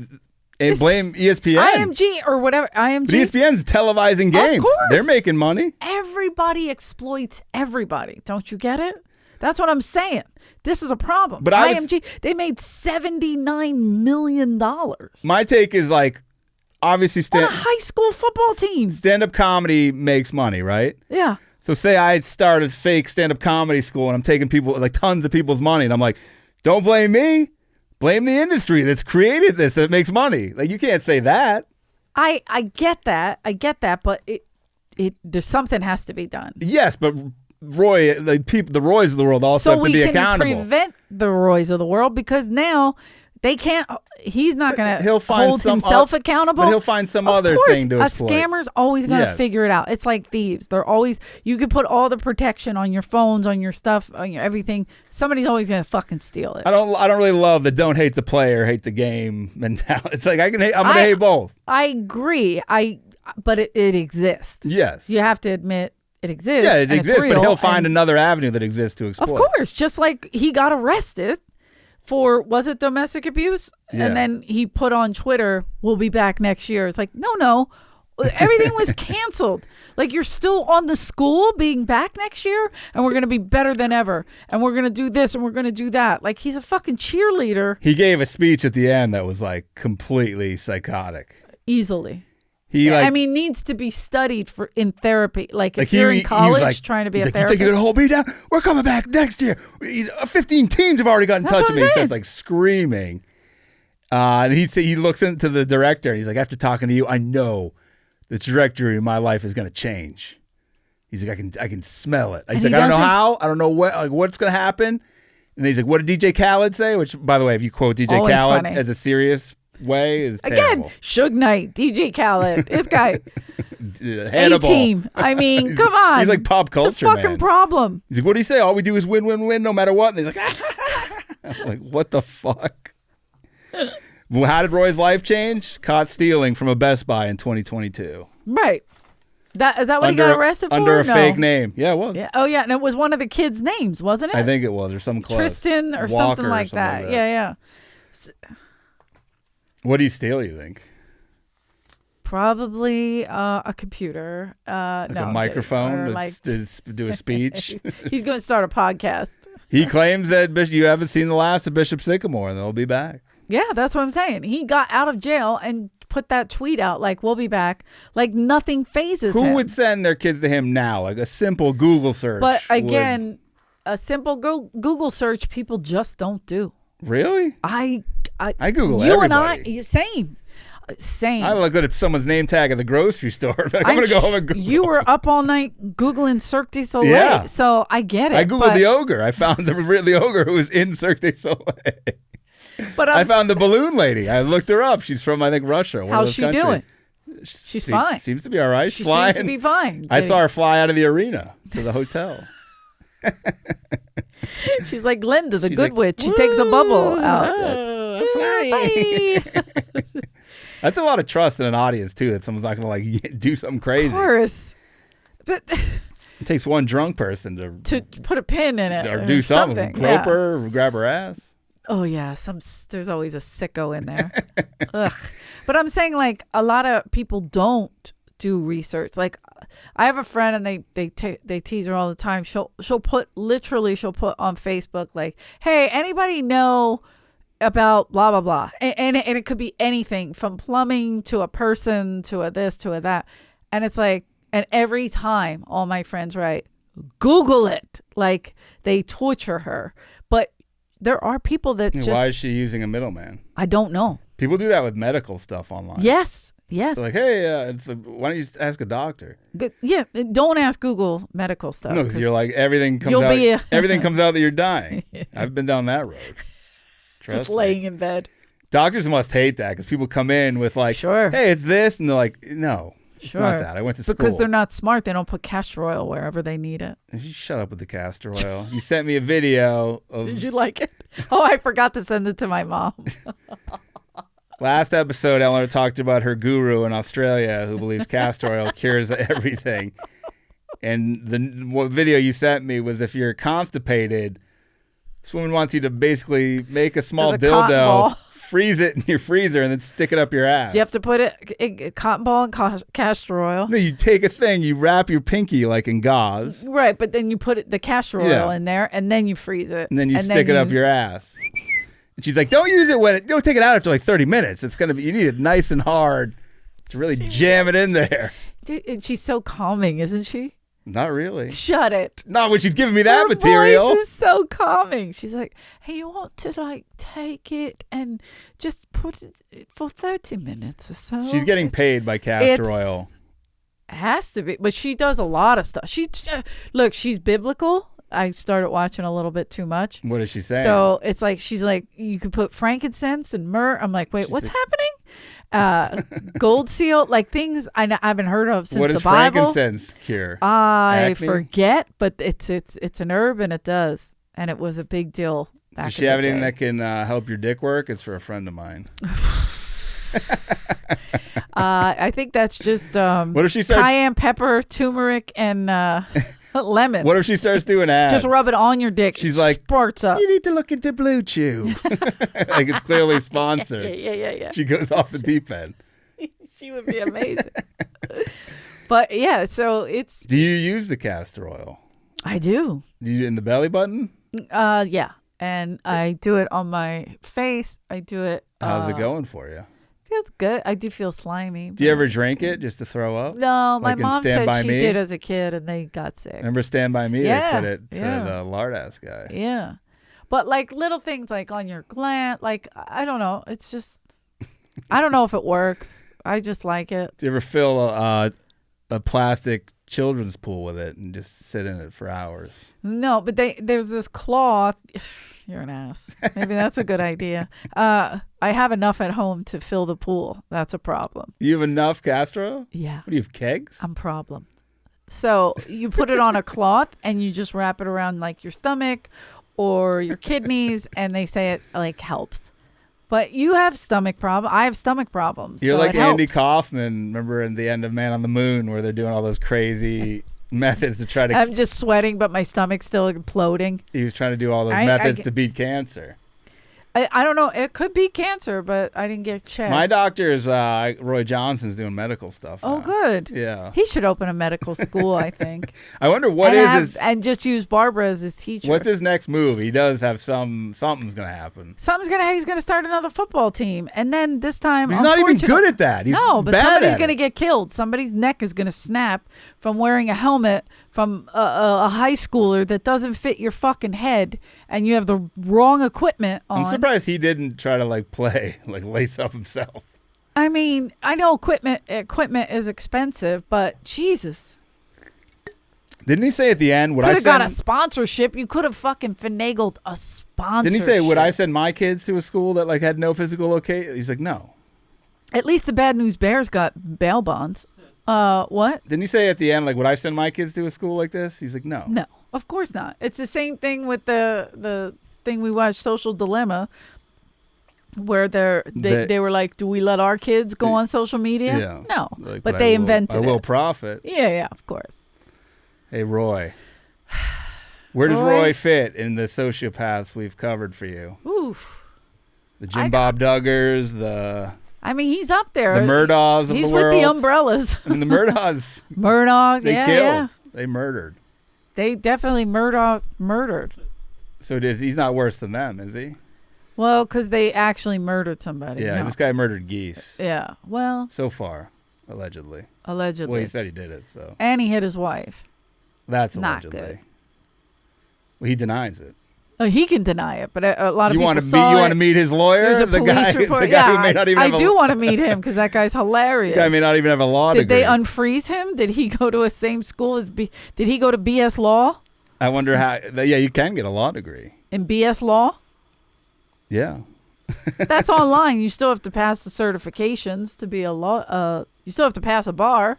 And blame ESPN. IMG or whatever. IMG. But ESPN's televising games. Of course. They're making money. Everybody exploits everybody. Don't you get it? That's what I'm saying. This is a problem. But IMG, they made $79 million. My take is like, obviously... on a high school football team. Stand-up comedy makes money, right? Yeah. So say I start a fake stand-up comedy school and I'm taking people, like tons of people's money, and I'm like, don't blame me. Blame the industry that's created this, that makes money. Like, you can't say that. I get that. But there's something has to be done. Yes, but Roy, like the Roys of the world also have to be accountable. So we can prevent the Roys of the world because now they can't. He's not going to hold himself accountable. But he'll find some other thing to exploit. A scammer's always going to figure it out. It's like thieves. They're always. You can put all the protection on your phones, on your stuff, on your everything. Somebody's always going to fucking steal it. I don't really love the don't hate the player, hate the game mentality. It's like I'm going to hate both. I agree. But it exists. Yes. You have to admit. It exists. Yeah, it exists, but he'll find another avenue that exists to exploit. Of course, just like he got arrested for, was it domestic abuse? Yeah. And then he put on Twitter, we'll be back next year. It's like, no. Everything was canceled. Like, you're still on the school being back next year, and we're going to be better than ever. And we're going to do this, and we're going to do that. Like, he's a fucking cheerleader. He gave a speech at the end that was, like, completely psychotic. Easily. Needs to be studied in therapy. Like if you're in college trying to be a therapist. You think you're going to hold me down? We're coming back next year. 15 teams have already got in touch with me. He starts like screaming. And he looks into the director and he's like, after talking to you, I know the trajectory of my life is going to change. He's like, I can smell it. He's like, I don't know how. I don't know what's going to happen. And he's like, what did DJ Khaled say? Which, by the way, if you quote DJ Khaled as a serious way, is again, Suge Knight, DJ Khaled, this guy, A-Team. I mean, come on. He's like pop culture, it's a fucking problem. He's like, what do you say? All we do is win, win, win, no matter what. And he's like, I'm like, what the fuck? Well, how did Roy's life change? Caught stealing from a Best Buy in 2022. Right. Is that what he got arrested for? Under a fake name. Yeah, it was. Yeah. Oh, yeah. And it was one of the kids' names, wasn't it? I think it was, or some close. Tristan or something like that. Yeah. What do you steal, you think? Probably a computer. A microphone to do a speech? He's going to start a podcast. He claims that you haven't seen the last of Bishop Sycamore, and they'll be back. Yeah, that's what I'm saying. He got out of jail and put that tweet out like, we'll be back. Like nothing phases him. Who would send their kids to him now? Like a simple Google search. But again, a simple Google search people just don't do. Really? I Google you everybody. And I, same. I look at someone's name tag at the grocery store. I'm going to go home and Google. You were up all night Googling Cirque du Soleil. Yeah. So I get it. I Googled the ogre. I found the ogre who was in Cirque du Soleil. But I found the balloon lady. I looked her up. She's from, I think, Russia. How's she doing? She's fine. Seems to be all right. She seems to be fine. I saw her fly out of the arena to the hotel. She's like Glinda, the good witch. She takes a bubble out. Bye. That's a lot of trust in an audience, too, that someone's not going to like do something crazy. Of course. But it takes one drunk person to put a pin in it. Or do something. Grope her, or grab her ass. Oh, yeah. There's always a sicko in there. Ugh. But I'm saying, like, a lot of people don't do research. Like, I have a friend, and they tease her all the time. She'll put on Facebook, like, hey, anybody know about blah, blah, blah. And it could be anything from plumbing to a person to a this to a that. And it's like, and every time all my friends write, Google it. Like, they torture her. But there are people that just... Why is she using a middleman? I don't know. People do that with medical stuff online. Yes. They're like, hey, why don't you just ask a doctor? Good. Yeah, don't ask Google medical stuff. No, because you're like, everything comes out that you're dying. I've been down that road. Just laying in bed. Doctors must hate that because people come in with like, hey, it's this. And they're like, no. It's not that. I went to school. Because they're not smart. They don't put castor oil wherever they need it. You shut up with the castor oil. You sent me a video of... Did you like it? Oh, I forgot to send it to my mom. Last episode, Eleanor talked about her guru in Australia who believes castor oil cures everything. And the video you sent me was if you're constipated, this woman wants you to basically make a small dildo, freeze it in your freezer, and then stick it up your ass. You have to put a cotton ball and castor oil. No, you take a thing, you wrap your pinky like in gauze. Right, but then you put the castor oil in there, and then you freeze it. And then you stick it up your ass. And she's like, don't use it don't take it out after like 30 minutes. It's going to be, you need it nice and hard to really jam it in there. Dude, and she's so calming, isn't she? Not really. Shut it. Not when she's giving me that material. Her voice is so calming. She's like, hey, you want to like take it and just put it for 30 minutes or so. She's getting paid by castor oil. Has to be. But she does a lot of stuff. Look, she's biblical. I started watching a little bit too much. What is she saying? So it's like, she's like, you could put frankincense and myrrh. I'm like, wait, what's happening? Gold seal, like things I haven't heard of since the Bible. What does frankincense cure? I forget, but it's an herb and it does. And it was a big deal back in the day. Does she have anything that can help your dick work? It's for a friend of mine. I think that's just what if she starts cayenne pepper, turmeric, and lemon. What if she starts doing ads? Just rub it on your dick. She's like, sparks up. You need to look into Blue Chew. Like it's clearly sponsored. Yeah. She goes off the deep end. She would be amazing. But yeah, so it's. Do you use the castor oil? I do. Do you do it in the belly button? Yeah, and I do it on my face. I do it. How's it going for you? Feels good. I do feel slimy. Do you ever drink it just to throw up? No, my like mom said she did as a kid, and they got sick. Remember Stand By Me? Yeah, they put it to the lard ass guy. Yeah, but like little things like on your gland, like I don't know. It's just I don't know if it works. I just like it. Do you ever fill a plastic children's pool with it and just sit in it for hours? No, but there's this cloth. You're an ass. Maybe that's a good idea. I have enough at home to fill the pool. That's a problem. You have enough castor oil? Yeah. What do you have, kegs? I'm problem. So you put it on a cloth and you just wrap it around like your stomach or your kidneys, and they say it like helps. But you have stomach problem. I have stomach problems. You're so like it Andy helps. Kaufman. Remember in the end of Man on the Moon where they're doing all those crazy methods to try to... I'm just sweating, but my stomach's still imploding. He was trying to do all those methods to beat cancer. I don't know. It could be cancer, but I didn't get checked. My doctor is Roy Johnson's doing medical stuff. Oh, now. good. Yeah. He should open a medical school, I think. I wonder and just use Barbara as his teacher. What's his next move? He does have something's gonna happen. He's gonna start another football team, and then this time he's not even good at that. He's but somebody's gonna get killed. Somebody's neck is gonna snap from wearing a helmet from a high schooler that doesn't fit your fucking head, and you have the wrong equipment on. I'm surprised he didn't try to play, lace up himself. I mean, I know equipment is expensive, but Jesus. Didn't he say at the end, could have got a sponsorship? You could have fucking finagled a sponsorship. Didn't he say, would I send my kids to a school that had no physical location? He's like, no. At least the Bad News Bears got bail bonds. What? Didn't he say at the end, would I send my kids to a school like this? He's like, no. No, of course not. It's the same thing with the thing we watched, Social Dilemma, where they were like, do we let our kids go on social media? Yeah. No, but they invented it. I will profit. Yeah, of course. Hey, Roy. Where does Roy fit in the sociopaths we've covered for you? Oof. The Jim Bob Duggars, he's up there. The Murdaws of the world. He's with the umbrellas. I mean, the Murdaws. They killed. Yeah. They murdered. They definitely murdered. So he's not worse than them, is he? Well, because they actually murdered somebody. Yeah, this guy murdered geese. Yeah, well. So far, allegedly. Well, he said he did it, so. And he hit his wife. That's not allegedly. Good. Well, he denies it. He can deny it, but a lot of people saw it. You want to meet his lawyer? There's a police report. The guy who may not even I do want to meet him because that guy's hilarious. The guy may not even have a law degree. Did they unfreeze him? Did he go to a same school as Did he go to BS Law? I wonder how. Yeah, you can get a law degree. In BS Law? Yeah. That's online. You still have to pass the certifications to be a law. You still have to pass a bar.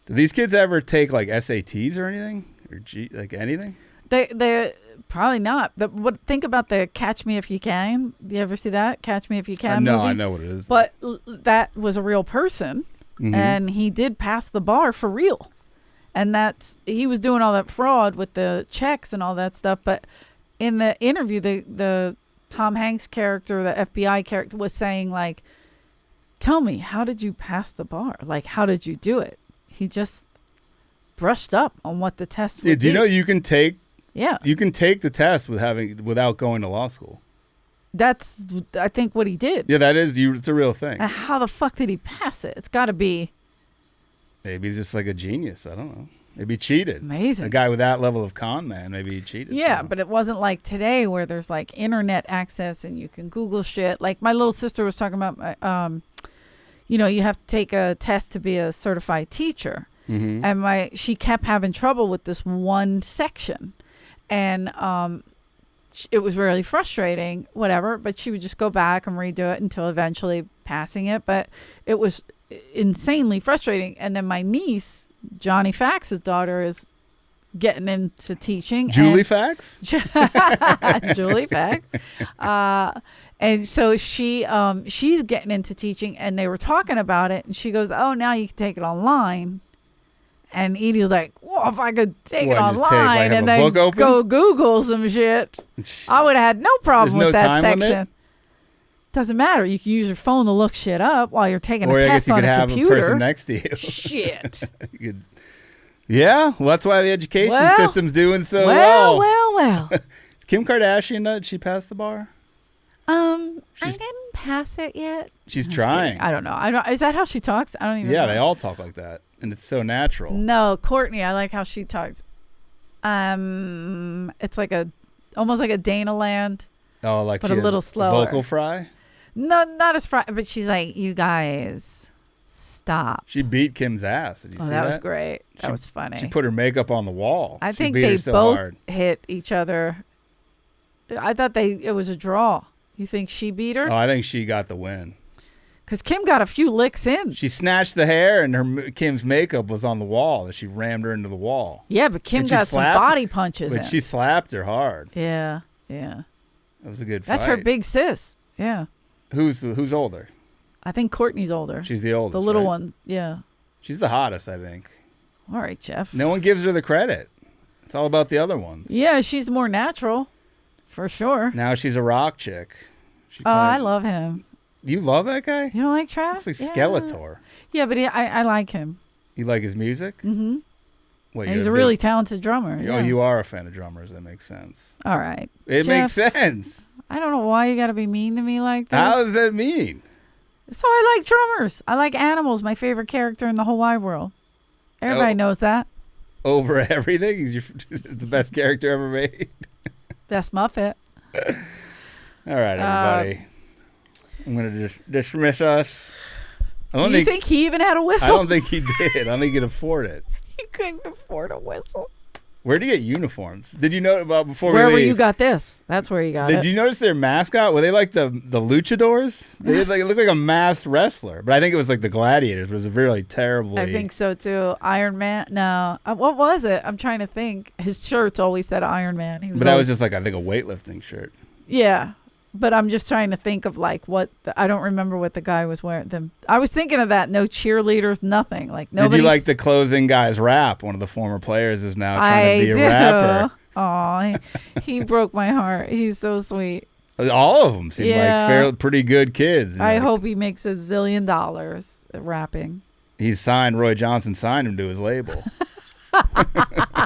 Do these kids ever take SATs or anything? Or anything? They probably not. Think about the Catch Me If You Can. Do you ever see that? Catch Me If You Can No, movie? I know what it is. But that was a real person, and he did pass the bar for real. And he was doing all that fraud with the checks and all that stuff. But in the interview, the Tom Hanks character, the FBI character, was saying tell me, how did you pass the bar? How did you do it? He just brushed up on what the test would be. Do you know you can take Yeah. You can take the test without going to law school. That's, I think, what he did. Yeah, that is. It's a real thing. How the fuck did he pass it? It's got to be. Maybe he's just like a genius. I don't know. Maybe he cheated. Amazing. A guy with that level of con man, maybe he cheated. Yeah, but it wasn't like today where there's like internet access and you can Google shit. Like my little sister was talking about, you have to take a test to be a certified teacher. Mm-hmm. And she kept having trouble with this one section. And it was really frustrating, whatever, but she would just go back and redo it until eventually passing it. But it was insanely frustrating. And then my niece, Johnny Fax's daughter, is getting into teaching. Julie Fax? Julie Fax. And so she's getting into teaching, and they were talking about it, and she goes, oh, now you can take it online. And Edie's like, well, if I could take it online and then go Google some shit, I would have had no problem with that section. Limit? Doesn't matter. You can use your phone to look shit up while you're taking a test on a computer. Or I guess you could have a person next to you. Shit. Yeah, well, that's why the education system's doing so well. Well. Is Kim Kardashian, did she pass the bar? I didn't pass it yet. She's trying. I don't know. Is that how she talks? I don't even know. Yeah, they all talk like that. And it's so natural. No, Courtney, I like how she talks. It's like almost like a Dana Land. Oh, like but a little slower. Vocal fry? No, not as fry, but she's like, you guys, stop. She beat Kim's ass. Did you see that? That was great. That was funny. She put her makeup on the wall. I think they both hit each other. I thought it was a draw. You think she beat her? Oh, I think she got the win. Because Kim got a few licks in. She snatched the hair, and Kim's makeup was on the wall. She rammed her into the wall. Yeah, but Kim got some body punches But she slapped her hard. Yeah. That was a good fight. That's her big sis. Yeah. Who's older? I think Courtney's older. She's the oldest, the little right? one, yeah. She's the hottest, I think. All right, Jeff. No one gives her the credit. It's all about the other ones. Yeah, she's more natural, for sure. Now she's a rock chick. I love him. You love that guy? You don't like Travis? It's like Skeletor. Yeah, but I like him. You like his music? Mm-hmm. Well, he's a really talented drummer. Oh, you are a fan of drummers. That makes sense. All right. It makes sense. I don't know why you got to be mean to me like this. How does that mean? So I like drummers. I like animals. My favorite character in the whole wide world. Everybody knows that. Over everything? He's the best character ever made. That's Muppet. All right, everybody. I'm going to dismiss us. Do you think he even had a whistle? I don't think he did. I don't think he could afford it. He couldn't afford a whistle. Where did he get uniforms? Did you know about before Wherever we leave? you got this. That's where you got it. Did you notice their mascot? Were they like the luchadors? They it looked like a masked wrestler. But I think it was like the gladiators. It was a really terrible. I think so too. Iron Man. No. What was it? I'm trying to think. His shirts always said Iron Man. But that was just like, I think, a weightlifting shirt. Yeah. But I'm just trying to think of like I don't remember what the guy was wearing. I was thinking of that. No cheerleaders, nothing. Like nobody. Did you like the closing guy's rap? One of the former players is now trying to be a rapper. Oh, he broke my heart. He's so sweet. All of them seem like pretty good kids. I hope he makes $1 zillion rapping. He's signed. Roy Johnson signed him to his label.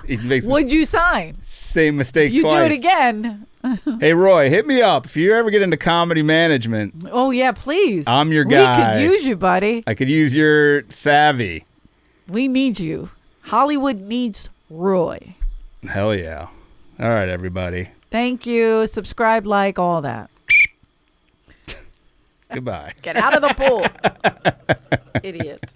Would you sign? Same mistake if you twice. do it again. Hey, Roy, hit me up. If you ever get into comedy management. Oh, yeah, please. I'm your guy. We could use you, buddy. I could use your savvy. We need you. Hollywood needs Roy. Hell yeah. All right, everybody. Thank you. Subscribe, like, all that. Goodbye. Get out of the pool. Idiot.